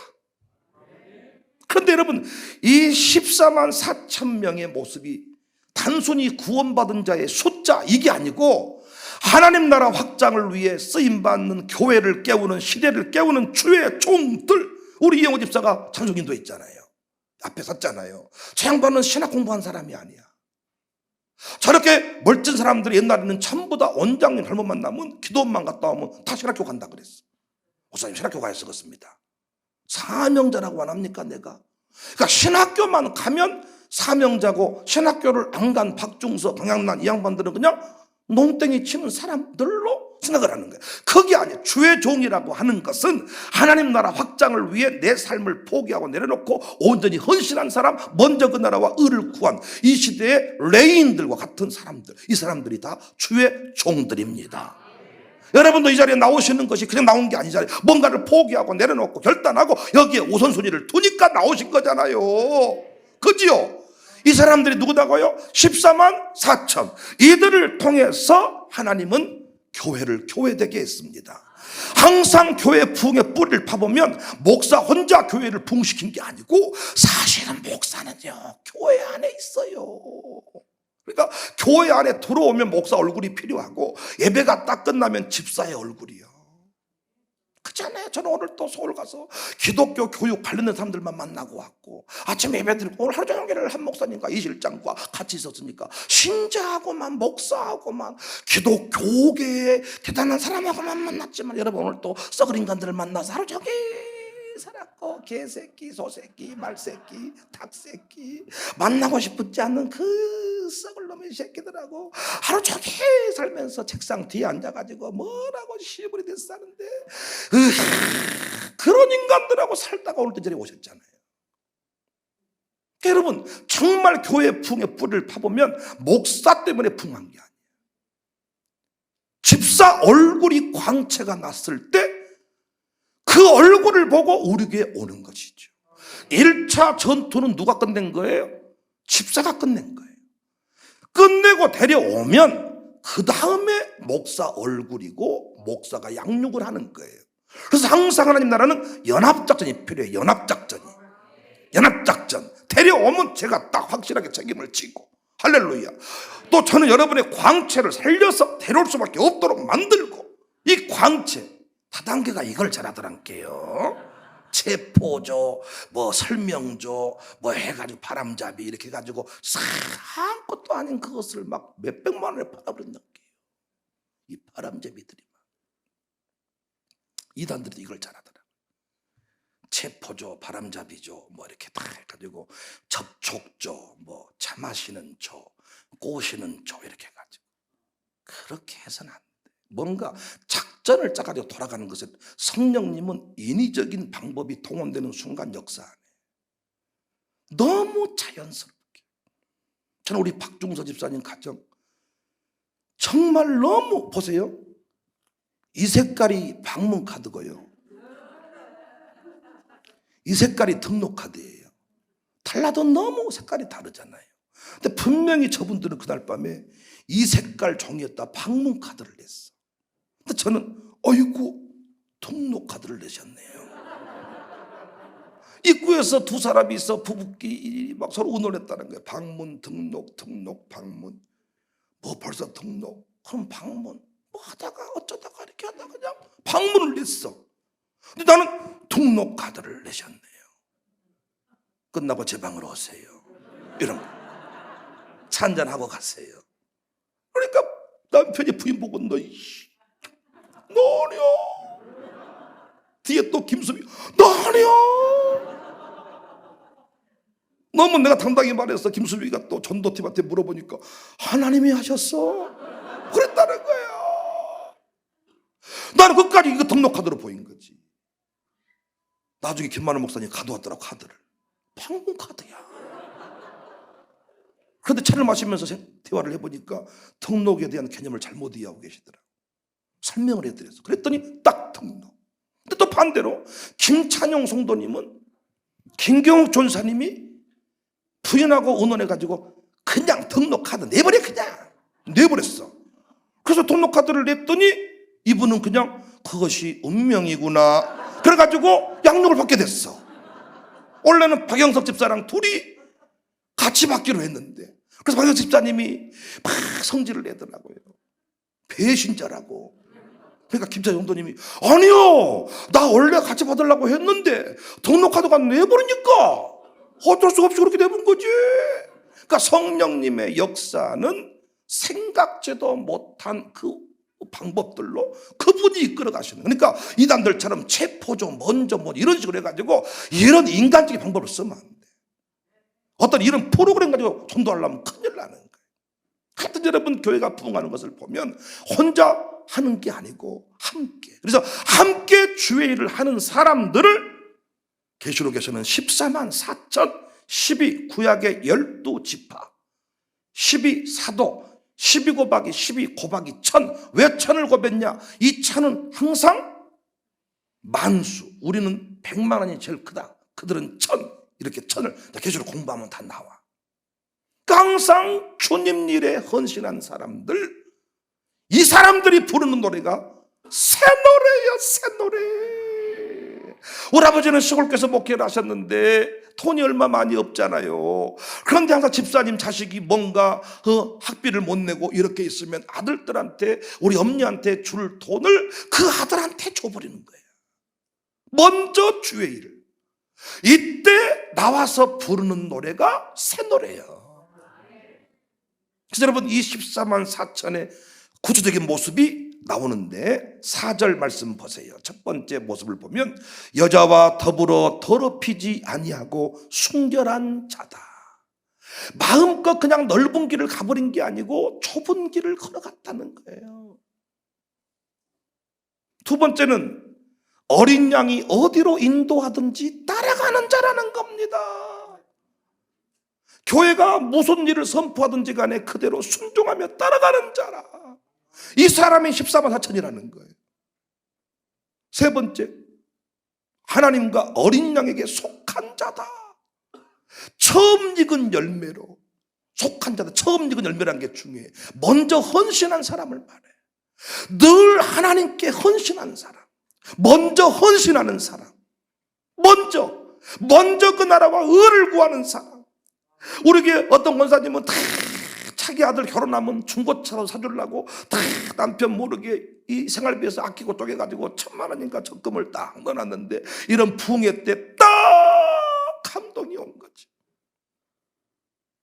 그런데 여러분, 이 14만 4천 명의 모습이 단순히 구원받은 자의 숫자, 이게 아니고 하나님 나라 확장을 위해 쓰임받는 교회를 깨우는, 시대를 깨우는 주의 종들. 우리 이영호 집사가 장로인도에 있잖아요. 앞에 섰잖아요. 저 양반은 신학 공부한 사람이 아니야. 저렇게 멋진 사람들이 옛날에는 전부 다 원장님 잘못 만나면 기도원만 갔다 오면 다 신학교 간다 그랬어. 목사님 신학교 가야 쓰겠습니다. 사명자라고 안 합니까 내가? 그러니까 신학교만 가면 사명자고, 신학교를 안 간 박중서, 강양란 이 양반들은 그냥 농땡이 치는 사람들로 생각을 하는 거예요. 그게 아니에요. 주의 종이라고 하는 것은 하나님 나라 확장을 위해 내 삶을 포기하고 내려놓고 온전히 헌신한 사람, 먼저 그 나라와 의를 구한 이 시대의 레인들과 같은 사람들, 이 사람들이 다 주의 종들입니다. 여러분도 이 자리에 나오시는 것이 그냥 나온 게 아니잖아요. 뭔가를 포기하고 내려놓고 결단하고 여기에 우선순위를 두니까 나오신 거잖아요. 그지요? 이 사람들이 누구다고요? 14만 4천. 이들을 통해서 하나님은 교회를 교회되게 했습니다. 항상 교회 부흥의 뿌리를 파보면 목사 혼자 교회를 부흥시킨 게 아니고 사실은 목사는요 교회 안에 있어요. 그러니까 교회 안에 들어오면 목사 얼굴이 필요하고 예배가 딱 끝나면 집사의 얼굴이요. 그렇잖아요. 저는 오늘 또 서울 가서 기독교 교육 관련된 사람들만 만나고 왔고, 아침 예배 드리고 오늘 하루 종일 한 목사님과 이 실장과 같이 있었으니까 신자하고만 목사하고만 기독교계의 대단한 사람하고만 만났지만, 여러분 오늘 또 썩을 인간들을 만나서 하루 종일 살았고, 개새끼, 소새끼, 말새끼, 닭새끼, 만나고 싶지 않는 그 썩을 놈의 새끼들하고 하루 종일 살면서 책상 뒤에 앉아가지고 뭐라고 시부리 됐어 하는데, 그런 인간들하고 살다가 오늘 또 저리 오셨잖아요. 여러분 정말 교회 부흥의 뿌리를 파보면 목사 때문에 부흥한 게 아니에요. 집사 얼굴이 광채가 났을 때 그 얼굴을 보고 우리 교회에 오는 것이죠. 1차 전투는 누가 끝낸 거예요? 집사가 끝낸 거예요. 끝내고 데려오면 그 다음에 목사 얼굴이고 목사가 양육을 하는 거예요. 그래서 항상 하나님 나라는 연합작전이 필요해요. 연합작전. 데려오면 제가 딱 확실하게 책임을 지고, 할렐루야. 또 저는 여러분의 광채를 살려서 데려올 수밖에 없도록 만들고, 이 광채 다단계가 이걸 잘하더란게요. 체포조, 뭐 설명조, 뭐 해가지고 바람잡이 이렇게 해가지고 아무것도 아닌 그것을 막 몇백만 원에 팔아버린단 게요. 이 바람잡이들이 막, 이단들도 이걸 잘하더라. 체포조, 바람잡이조, 뭐 이렇게 다 해가지고 접촉조, 뭐 차 마시는 조, 꼬시는 조 이렇게 해가지고, 그렇게 해서는 안 돼. 뭔가 작전을 짜가지고 돌아가는 것은 성령님은 인위적인 방법이 동원되는 순간 역사 안에 너무 자연스럽게, 저는 우리 박중서 집사님 가정 정말 너무, 보세요, 이 색깔이 방문 카드고요, 이 색깔이 등록 카드예요. 달라도 너무 색깔이 다르잖아요. 근데 분명히 저분들은 그날 밤에 이 색깔 종이에다 방문 카드를 냈어. 근데 저는 어이구 등록 카드를 내셨네요. 입구에서 두 사람이 있어 부부끼리 막 서로 의논했다는 거예요. 방문, 등록, 방문. 뭐 벌써 등록, 그럼 방문. 뭐 하다가 어쩌다가 이렇게 하다가 그냥 방문을 냈어. 근데 나는 등록 카드를 내셨네요. 끝나고 제 방으로 오세요. 이런 거. 차 한잔하고 가세요. 그러니까 남편이 부인 보고 너냐? 뒤에 또 김수미, 너냐? 너무 내가 당당히 말해서 김수미가 또 전도팀한테 물어보니까 하나님이 하셨어? 그랬다는 거예요. 난 나는 끝까지 이거 등록카드로 보인 거지. 나중에 김만호 목사님 가져왔더라고, 카드를. 방문 카드야. 그런데 차를 마시면서 대화를 해보니까 등록에 대한 개념을 잘못 이해하고 계시더라고. 설명을 해드렸어. 그랬더니 딱 등록. 근데 또 반대로 김찬용 성도님은 김경욱 전사님이 부인하고 의논해가지고 그냥 등록카드 내버려, 그냥 내버렸어. 그래서 등록카드를 냈더니 이분은 그냥 그것이 운명이구나 그래가지고 양육을 받게 됐어. 원래는 박영석 집사랑 둘이 같이 받기로 했는데, 그래서 박영석 집사님이 막 성질을 내더라고요. 배신자라고. 그러니까 김찬용 성도님이 아니요, 나 원래 같이 받으려고 했는데 등록카드가 내버리니까 어쩔 수 없이 그렇게 내본 거지. 그러니까 성령님의 역사는 생각지도 못한 그 방법들로 그분이 이끌어 가시는. 그러니까 이단들처럼 체포조 먼저 뭐 이런 식으로 해가지고 이런 인간적인 방법을 쓰면 안 돼. 어떤 이런 프로그램 가지고 전도하려면 큰일 나는 거예요. 하여튼 여러분, 교회가 부흥하는 것을 보면 혼자 하는 게 아니고 함께. 그래서 함께 주의 일을 하는 사람들을 계시록에서는 14만 4천, 12 구약의 12지파, 12 사도, 12 곱하기 12 곱하기 1000. 왜 1000을 곱했냐? 이 1000은 항상 만수. 우리는 100만 원이 제일 크다. 그들은 1000. 이렇게 1000을 계시록 공부하면 다 나와. 항상 주님 일에 헌신한 사람들, 이 사람들이 부르는 노래가 새 노래예요, 새 노래. 우리 아버지는 시골교회에서 목회를 하셨는데 돈이 얼마 많이 없잖아요. 그런데 항상 집사님 자식이 뭔가 학비를 못 내고 이렇게 있으면 아들들한테, 우리 엄니한테 줄 돈을 그 아들한테 줘버리는 거예요. 먼저 주의 일을. 이때 나와서 부르는 노래가 새 노래예요. 그래서 여러분, 이 14만 4천의 구체적인 모습이 나오는데 4절 말씀 보세요. 첫 번째 모습을 보면 여자와 더불어 더럽히지 아니하고 순결한 자다. 마음껏 그냥 넓은 길을 가버린 게 아니고 좁은 길을 걸어갔다는 거예요. 두 번째는 어린 양이 어디로 인도하든지 따라가는 자라는 겁니다. 교회가 무슨 일을 선포하든지 간에 그대로 순종하며 따라가는 자라. 이 사람이 14만 4천이라는 거예요. 세 번째, 하나님과 어린 양에게 속한 자다. 처음 익은 열매로 속한 자다. 처음 익은 열매라는 게 중요해. 먼저 헌신한 사람을 말해. 늘 하나님께 헌신한 사람, 먼저 헌신하는 사람, 먼저 그 나라와 의를 구하는 사람. 우리에게 어떤 권사님은 다 자기 아들 결혼하면 중고차로 사주려고 다 남편 모르게 이 생활비에서 아끼고 쪼개가지고 1000만 원인가 적금을 딱 넣어놨는데 이런 부흥회 때 딱 감동이 온 거지.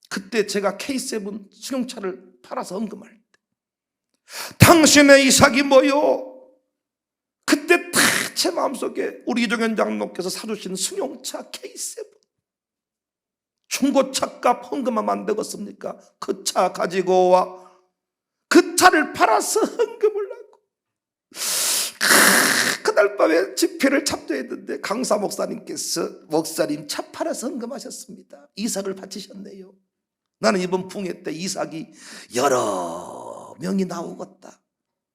그때 제가 K7 승용차를 팔아서 헌금할 때 당신의 이삭이 뭐요? 그때 딱 제 마음속에 우리 이종현 장로께서 사주신 승용차 K7 중고차값 헌금하면 안 되겠습니까? 그 차 가지고 와 그 차를 팔아서 헌금을 하고 그날 밤에 집회를 참조했는데 강사 목사님께서 목사님 차 팔아서 헌금하셨습니다. 이삭을 바치셨네요. 나는 이번 풍회 때 이삭이 여러 명이 나오겠다.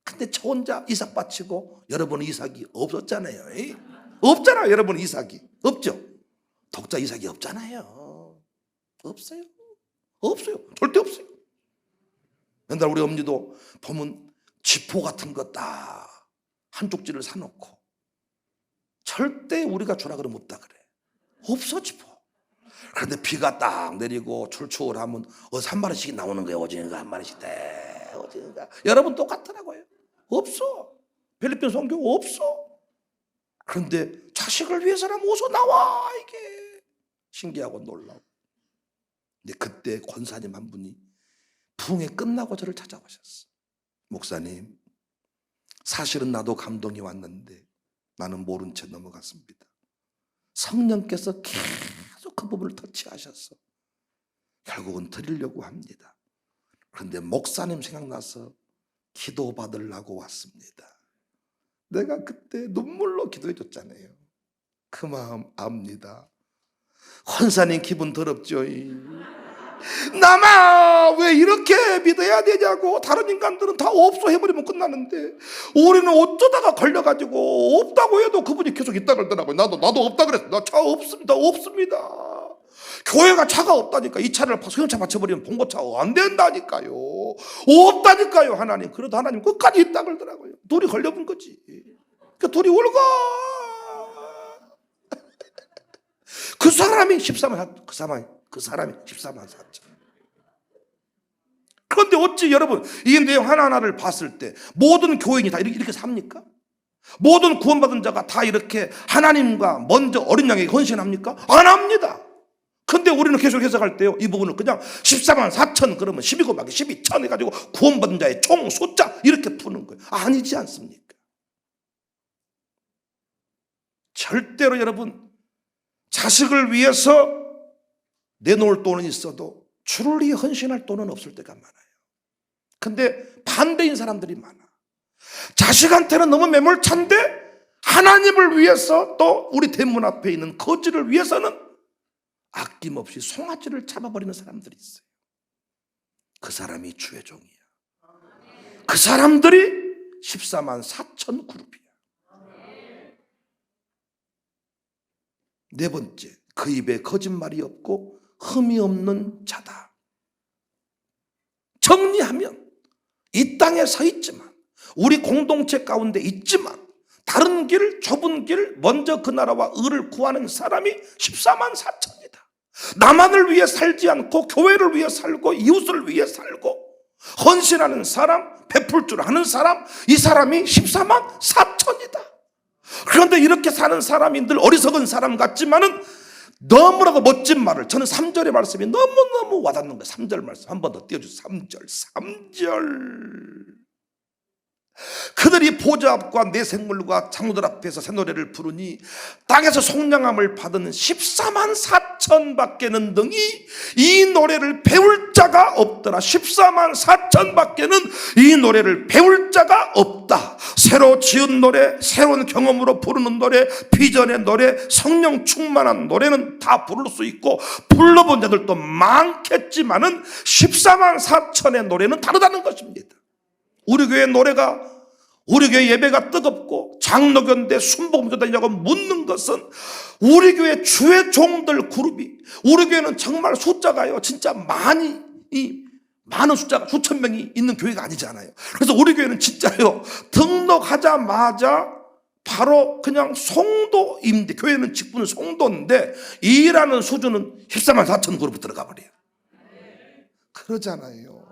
근데 저 혼자 이삭 바치고 여러분은 이삭이 없었잖아요. 없잖아요. 여러분 이삭이 없죠. 독자 이삭이 없잖아요. 없어요. 절대 없어요. 옛날 우리 엄니도 보면 지포 같은 거 딱 한 쪽지를 사놓고 절대 우리가 주라 그러면 없다 그래. 없어 지포. 그런데 비가 딱 내리고 출출하면 어디서 한 마리씩 나오는 거예요. 오징어가 한 마리씩 오징어가. 여러분 똑같더라고요. 없어. 필리핀 선교 없어. 그런데 자식을 위해서라면 어서 나와. 이게 신기하고 놀라워. 근데 그때 권사님 한 분이 부흥회 끝나고 저를 찾아오셨어. 목사님, 사실은 나도 감동이 왔는데 나는 모른 채 넘어갔습니다. 성령께서 계속 그 부분을 터치하셨어. 결국은 드리려고 합니다. 그런데 목사님 생각나서 기도받으려고 왔습니다. 내가 그때 눈물로 기도해 줬잖아요. 그 마음 압니다. 권사님 기분 더럽죠. 나만 왜 이렇게 믿어야 되냐고. 다른 인간들은 다 없어 해버리면 끝나는데 우리는 어쩌다가 걸려가지고 없다고 해도 그분이 계속 있다 그러더라고요. 나도 없다 그랬어. 나 차 없습니다. 교회가 차가 없다니까. 이 차를 소형차 받쳐버리면 봉고차 안 된다니까요. 없다니까요. 하나님. 그래도 하나님 끝까지 있다 그러더라고요. 둘이 걸려본 거지. 그러니까 둘이 울고 그 사람이 14만 그 사람이 14만 4천. 그런데 어찌 여러분 이 내용 하나하나를 봤을 때 모든 교인이 다 이렇게 삽니까? 모든 구원받은 자가 다 이렇게 하나님과 먼저 어린 양에게 헌신합니까? 안 합니다. 근데 우리는 계속 해석할 때요, 이 부분을 그냥 14만 4천 그러면 12 곱하기 12천 해가지고 구원받은 자의 총 숫자 이렇게 푸는 거예요. 아니지 않습니까? 절대로 여러분 자식을 위해서 내놓을 돈은 있어도 주를 위해 헌신할 돈은 없을 때가 많아요. 근데 반대인 사람들이 많아. 자식한테는 너무 매몰찬데 하나님을 위해서 또 우리 대문 앞에 있는 거지를 위해서는 아낌없이 송아지를 잡아버리는 사람들이 있어요. 그 사람이 주의 종이야. 그 사람들이 14만 4천 그룹이야. 네 번째, 그 입에 거짓말이 없고 흠이 없는 자다. 정리하면 이 땅에 서 있지만 우리 공동체 가운데 있지만 다른 길, 좁은 길, 먼저 그 나라와 의를 구하는 사람이 14만 4천이다. 나만을 위해 살지 않고 교회를 위해 살고 이웃을 위해 살고 헌신하는 사람, 베풀 줄 아는 사람, 이 사람이 14만 4천이다. 그런데 이렇게 사는 사람이 늘 어리석은 사람 같지만은 너무나도 멋진 말을, 저는 3절의 말씀이 너무너무 와닿는 거예요. 3절 말씀 한 번 더 띄워주세요. 3절. 그들이 보좌 앞과 내 생물과 장로들 앞에서 새 노래를 부르니 땅에서 속량함을 받은 14만 4천 밖에는 능히 이 노래를 배울 자가 없더라. 14만 4천 밖에는 이 노래를 배울 자가 없다. 새로 지은 노래, 새로운 경험으로 부르는 노래, 비전의 노래, 성령 충만한 노래는 다 부를 수 있고 불러본 자들도 많겠지만은 14만 4천의 노래는 다르다는 것입니다. 우리 교회 노래가, 우리 교회 예배가 뜨겁고 장로교인데 순복음도 되냐고 묻는 것은 우리 교회 주의 종들 그룹이, 우리 교회는 정말 숫자가요 진짜 많은 숫자가 수천 명이 있는 교회가 아니잖아요. 그래서 우리 교회는 진짜요 등록하자마자 바로 그냥 송도인데, 교회는 직분은 송도인데 일하는 수준은 14만 4천 그룹으로 들어가 버려요. 그러잖아요.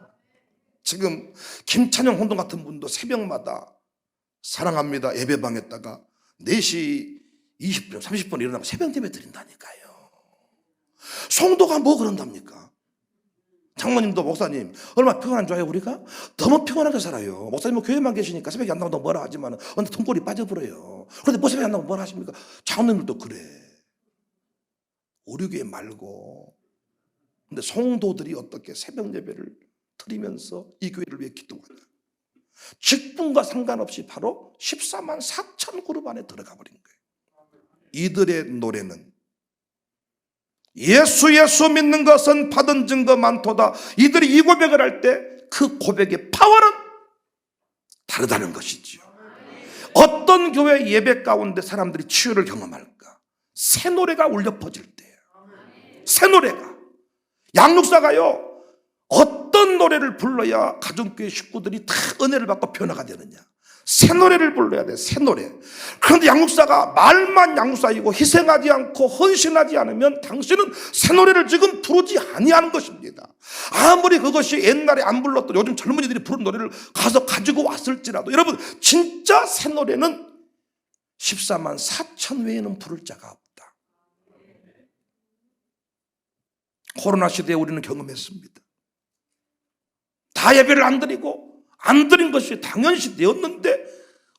지금 김찬영 혼동 같은 분도 새벽마다 사랑합니다 예배방에다가 4시 20분 30분 일어나고 새벽 예배 드린다니까요. 송도가 뭐 그런답니까? 장모님도 목사님 얼마나 피곤한 줄 알아요? 우리가 너무 피곤하게 살아요. 목사님은 교회만 계시니까 새벽에 안 나온다고 뭐라 하지만 언제 돈골이 빠져버려요. 그런데 뭐 새벽에 안 나오면 뭐라 하십니까? 장모님들도 그래. 우리 교회 말고. 근데 송도들이 어떻게 새벽 예배를 드리면서 이 교회를 위해 기도하냐. 직분과 상관없이 바로 14만 4천 그룹 안에 들어가 버린 거예요. 이들의 노래는 예수 믿는 것은 받은 증거 많도다. 이들이 이 고백을 할 때 그 고백의 파워는 다르다는 것이지요. 어떤 교회 예배 가운데 사람들이 치유를 경험할까? 새 노래가 울려 퍼질 때예요. 새 노래가. 양육사가요 어떤 노래를 불러야 가정교회 식구들이 다 은혜를 받고 변화가 되느냐? 새 노래를 불러야 돼. 새 노래. 그런데 양육사가 말만 양육사이고 희생하지 않고 헌신하지 않으면 당신은 새 노래를 지금 부르지 아니하는 것입니다. 아무리 그것이 옛날에 안 불렀던 요즘 젊은이들이 부른 노래를 가서 가지고 왔을지라도 여러분 진짜 새 노래는 14만 4천 외에는 부를 자가 없다. 코로나 시대에 우리는 경험했습니다. 다 예배를 안 드리고 안 드린 것이 당연시 되었는데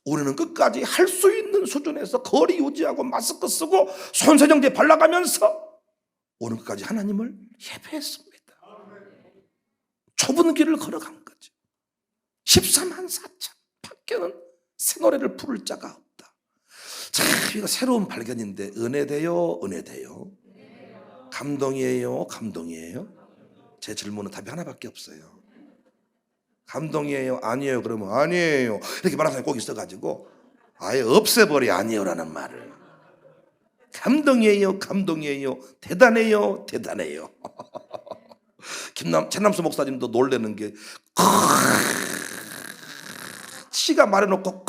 우리는 끝까지 할 수 있는 수준에서 거리 유지하고 마스크 쓰고 손세정제 발라가면서 오늘 끝까지 하나님을 예배했습니다. 좁은 길을 걸어간 거죠. 14만 4천 밖에는 새 노래를 부를 자가 없다. 참 이거 새로운 발견인데, 은혜돼요, 은혜돼요? 감동이에요, 감동이에요? 제 질문은 답이 하나밖에 없어요. 감동이에요, 아니에요? 그러면 아니에요 이렇게 말하는 사람이 꼭 있어가지고 아예 없애버려, 아니에요라는 말을. 감동이에요, 감동이에요, 대단해요, 대단해요. 최남수 목사님도 놀라는 게 지가 말해놓고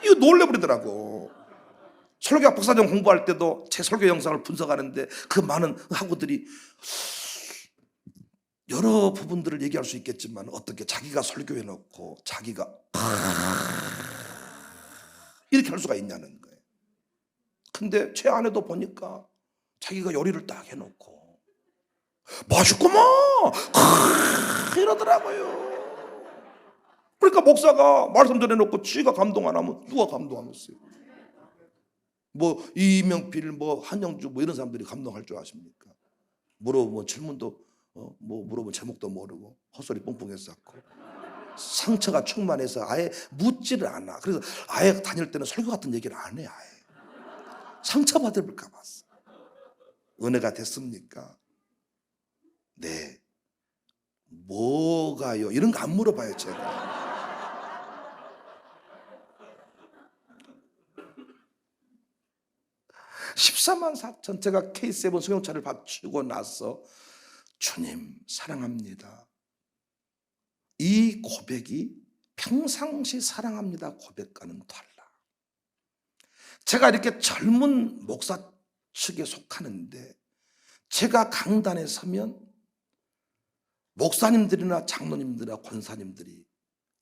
이거 놀래버리더라고. 설교학 박사정 공부할 때도 제 설교 영상을 분석하는데 그 많은 학우들이 여러 부분들을 얘기할 수 있겠지만 어떻게 자기가 설교해놓고 자기가 이렇게 할 수가 있냐는 거예요. 근데 제 아내도 보니까 자기가 요리를 딱 해놓고 맛있구만 이러더라고요. 그러니까 목사가 말씀 전해놓고 지가 감동 안 하면 누가 감동하겠어요? 뭐 이명필, 뭐 한영주, 뭐 이런 사람들이 감동할 줄 아십니까? 물어보면 질문도 뭐 물어보면 제목도 모르고 헛소리 뻥뻥 했었고 상처가 충만해서 아예 묻지를 않아. 그래서 아예 다닐 때는 설교 같은 얘기를 안 해. 아예 상처받을까 봤어. 은혜가 됐습니까? 네. 뭐가요? 이런 거 안 물어봐요 제가. 14만 4천 제가 K7 승용차를 바치고 나서 주님 사랑합니다, 이 고백이 평상시 사랑합니다 고백과는 달라. 제가 이렇게 젊은 목사 측에 속하는데 제가 강단에 서면 목사님들이나 장로님들이나 권사님들이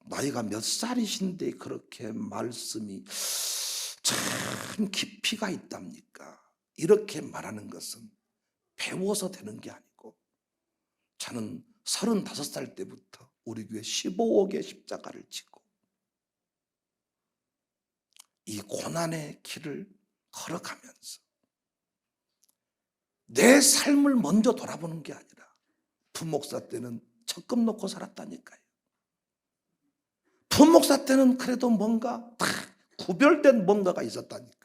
나이가 몇 살이신데 그렇게 말씀이 참 깊이가 있답니까? 이렇게 말하는 것은 배워서 되는 게 아니고, 저는 35살 때부터 우리 교회 15억의 십자가를 지고 이 고난의 길을 걸어가면서 내 삶을 먼저 돌아보는 게 아니라 부목사 때는 적금 놓고 살았다니까요. 부목사 때는 그래도 뭔가 다 구별된 뭔가가 있었다니까요.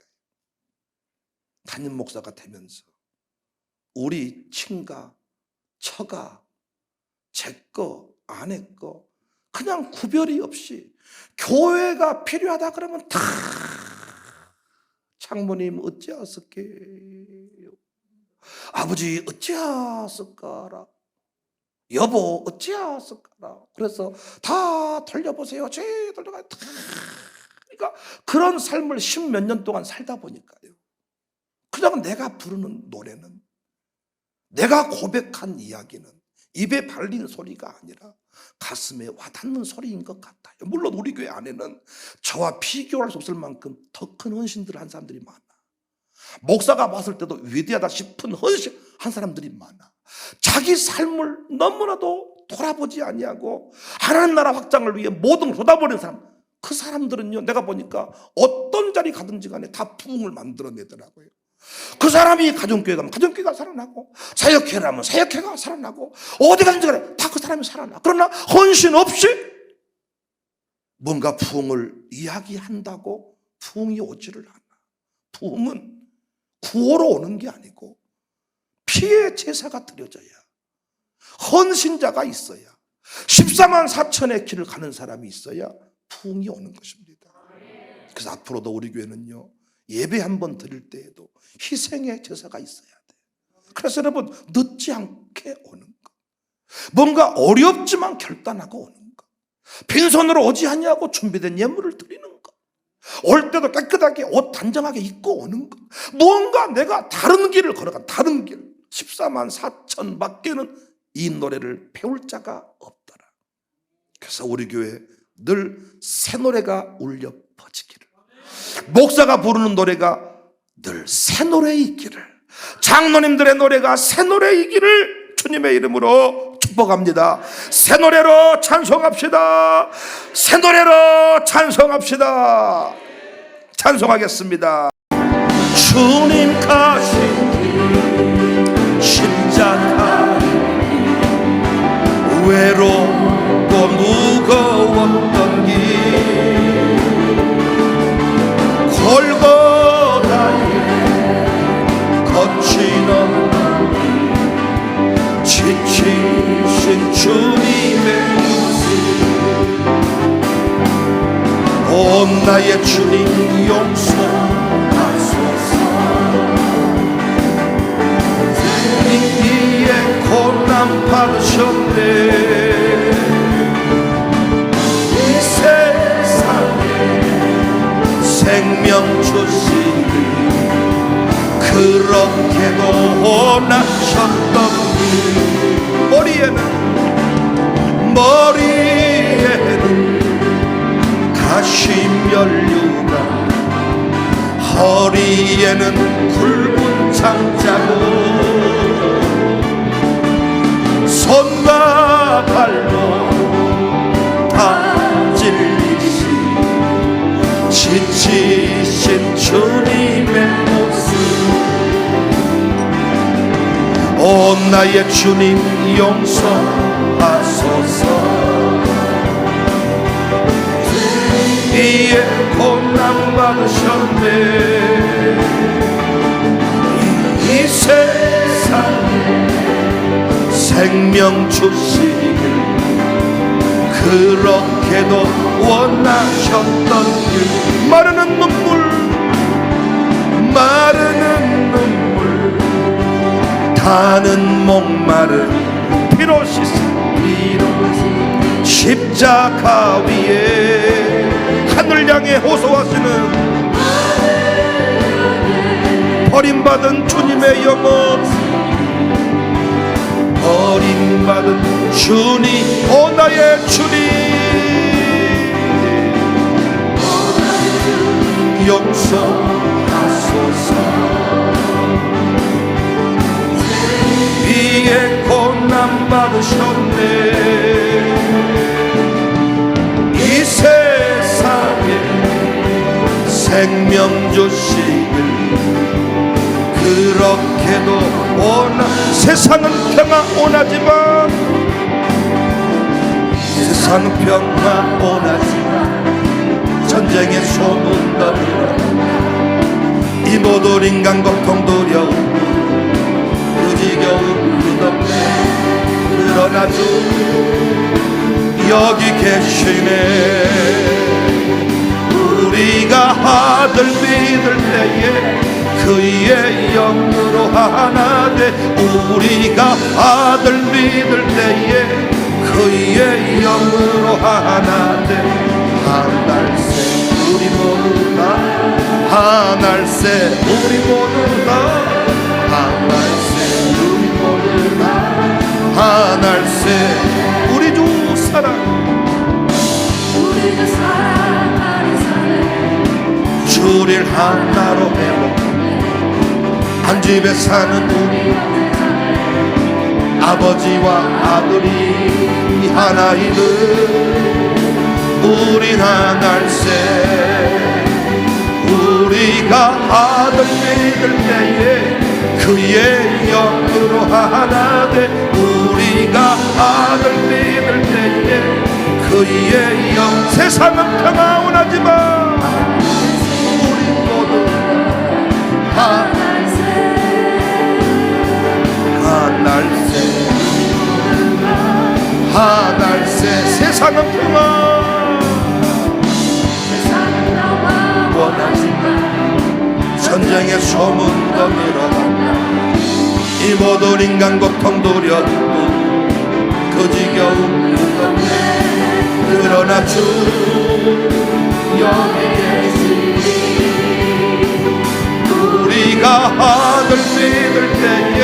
담임 목사가 되면서 우리 친가, 처가, 제거, 아내 거 그냥 구별이 없이 교회가 필요하다 그러면 다 장모님 어찌하셨게요? 아버지 어찌하셨까라? 여보 어찌하셨까라? 그래서 다 돌려보세요. 제 돌려가요. 그러니까 그런 삶을 10몇 년 동안 살다 보니까요, 그냥 내가 부르는 노래는, 내가 고백한 이야기는 입에 발리는 소리가 아니라 가슴에 와닿는 소리인 것 같아요. 물론 우리 교회 안에는 저와 비교할 수 없을 만큼 더 큰 헌신들을 한 사람들이 많아. 목사가 봤을 때도 위대하다 싶은 헌신한 사람들이 많아. 자기 삶을 너무나도 돌아보지 아니하고 하나님 나라 확장을 위해 모든 걸 쏟아버리는 사람, 그 사람들은요, 내가 보니까 어떤 자리 가든지 간에 다 부흥을 만들어내더라고요. 그 사람이 가정교회 가면 가정교회가 살아나고, 사역회를 하면 사역회가 살아나고, 어디 가든지 간에 다 그 사람이 살아나. 그러나 헌신 없이 뭔가 부흥을 이야기한다고 부흥이 오지를 않아. 부흥은 구호로 오는 게 아니고 피의 제사가 드려져야, 헌신자가 있어야, 14만 4천의 길을 가는 사람이 있어야 부흥이 오는 것입니다. 그래서 앞으로도 우리 교회는요, 예배 한번 드릴 때에도 희생의 제사가 있어야 돼. 그래서 여러분, 늦지 않게 오는 것, 뭔가 어렵지만 결단하고 오는 것, 빈손으로 오지 않냐고 준비된 예물을 드리는 것, 올 때도 깨끗하게 옷 단정하게 입고 오는 것, 무언가 내가 다른 길을 걸어간 다른 길. 14만 4천 밖에는 이 노래를 배울 자가 없더라. 그래서 우리 교회 늘 새 노래가 울려 퍼지기를, 목사가 부르는 노래가 늘 새 노래이기를, 장로님들의 노래가 새 노래이기를 주님의 이름으로 축복합니다. 새 노래로 찬송합시다. 새 노래로 찬송합시다. 찬송하겠습니다. 주님 가신 십자가, 외롭고 무거웠던 길 나의 주님 용서하소서. 이에 고난 받으셨네. 이 세상에 생명 주시니 그렇게도 원하셨던 머리에는 가시면류가, 허리에는 굵은 장자고, 손과 발로 다 찔리시 지치신 주님의 모습. 오 나의 주님 용서하소서. 이에 고난 받으셨네. 이 세상에 생명 주시길 그렇게도 원하셨던 길. 마르는 눈물 타는 목마른 피로 씻은 십자가 위에 하늘 향해 호소하시는 버림받은 주님의 영혼. 버림받은 주님, 오 나의 주님 용서하소서. 이에 고난 받으셨네. 이 세상에 생명 주시길 그렇게도 세상은 평화 원하지만, 세상은 평화 원하지만 전쟁의 소문 들으라. 이 모든 인간 고통 두려움 그 지겨움 끝없네. 그러나 주 여기 계시네. 우리가 아들 믿을 때에 그의 영으로 하나 돼. 우리가 아들 믿을 때에 그의 영으로 하나 돼. 하늘새 우리 모두 다, 하늘새 우리 모두 다, 하늘새 우리 모두 다, 하늘새 우리 주 사랑, 우리 주 사랑하는 사랑, 주를 하나로 회복하네. 한 집에 사는 우리 아버지와 아들이 하나이듯 우리 하늘새. 우리가 아들 믿을 때에 그의 영으로 하나 돼. 우리가 아들 믿을 때에 그의 영. 세상은 평화 원하지만 우리 모두 하늘새. 세상은 평화 원하지만 전쟁의 소문도 밀어간다. 이 모든 인간 고통 두려움도 그 지겨움 끝없네. 그러나 주 여기 계시니 우리가 아들 믿을 때에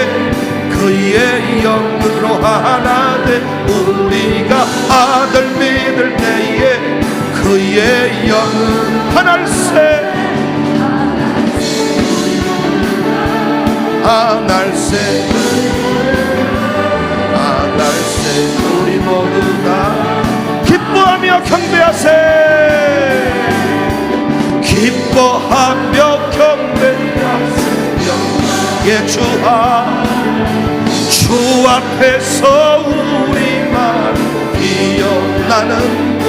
그의 영으로 하나 돼. 우리가 아들 믿을 때에 그의 영은 하늘새. 하늘새 우리 모두 다 기뻐하며 경배하세. 기뻐하며 경배하세. 예 주 앞에서 우리만 피어나는 곳.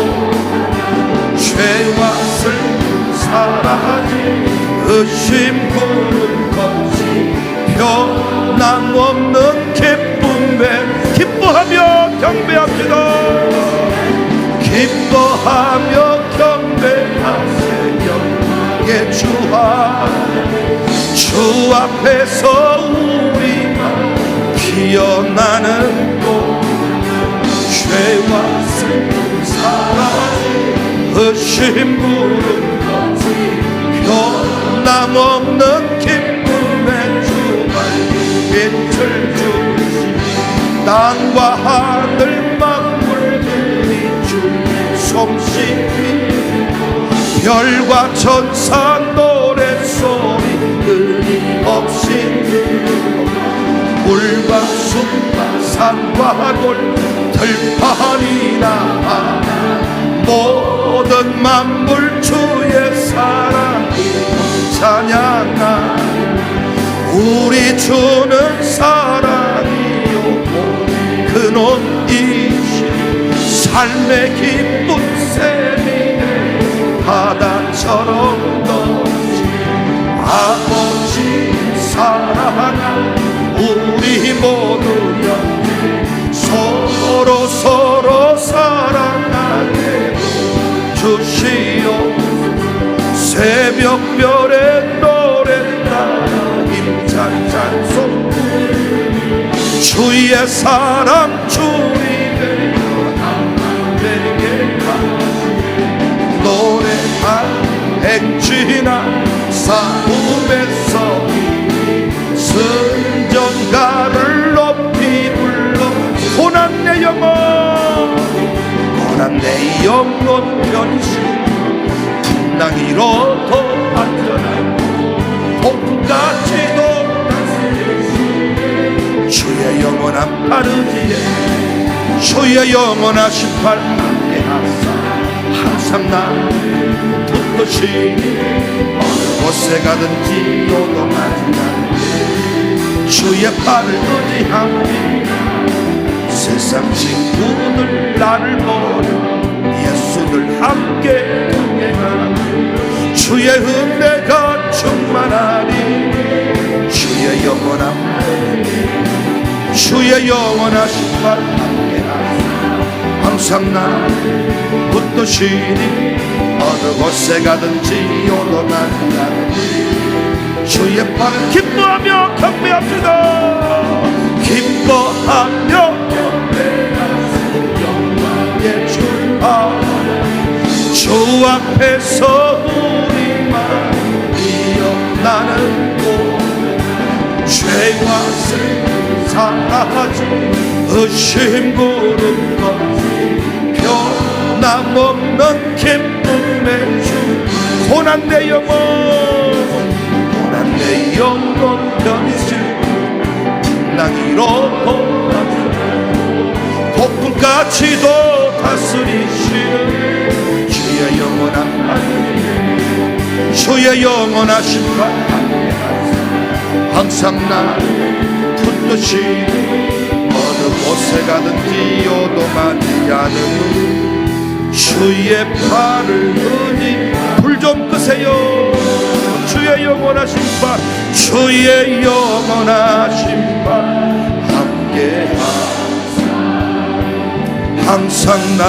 죄와 슬픔 사라진 의심 구름 걷지 변함없는 기쁨에 기뻐하며 경배합시다. 기뻐하며 경배하세. 주 앞에서 우리가 피어나는 곳, 죄와 슬픔 사라진 무릎, 변함없는 기쁨의 주말 빛을 주시, 땅과 하늘 만물들이 주 솜씨이, 별과 천사 노래소리 끊임없이 물과 숲과 산과 돌 들판이나 모든 만물 주의 사랑이 찬양하. 우리 주는 사랑이요 근원이시, 삶의 기쁜 샘이 바다처럼 넘치. 아버지 사랑하 우리 모두여 서로 사랑하게 주시오. 새벽별의 노래 따라 힘찬 찬송, 주의 사랑 주리 되어 내게 노래한 행진아 싸움에서 승전가를 높이 불러. 고난 내 영혼, 고난 내 영혼 변신, 풍랑 위로도 안전한 봄같이도 주의 영원한 파르지에, 주의 영원하신 팔 함께하사 항상 나 붙드시니 어느 곳에 가든지 요동하지 않게 주의 팔을 의지합니다. 세상 친구들 나를 버려 예수들 함께 동행하라. 주의 은혜가 충만하니 주의 영원한 주의 영원하신 발 함께하사 항상 나 붙드시니 어느 곳에 가든지 요동하지 않게 주의 팔을 기뻐하며 경배합시다. 기뻐하며 경배하세 영광의 주아, 주 앞에서 우리만 피어나는 곳, 죄와 슬픔 사라진 의심 구름 걷기, 변함없는 기쁨의 주. 고난 내 영혼, 고난 내 영혼 변신, 풍랑 위로도 폭풍까지도 다스리시는 주의 영원한 하늘, 주의 영원하신 발 항상 나 붙드시니 어느 곳에 가든지 요동하지 않은 주의 팔을 의지. 불 좀 끄세요. 주의 영원하신 발, 주의 영원하신 발 함께하사 항상 나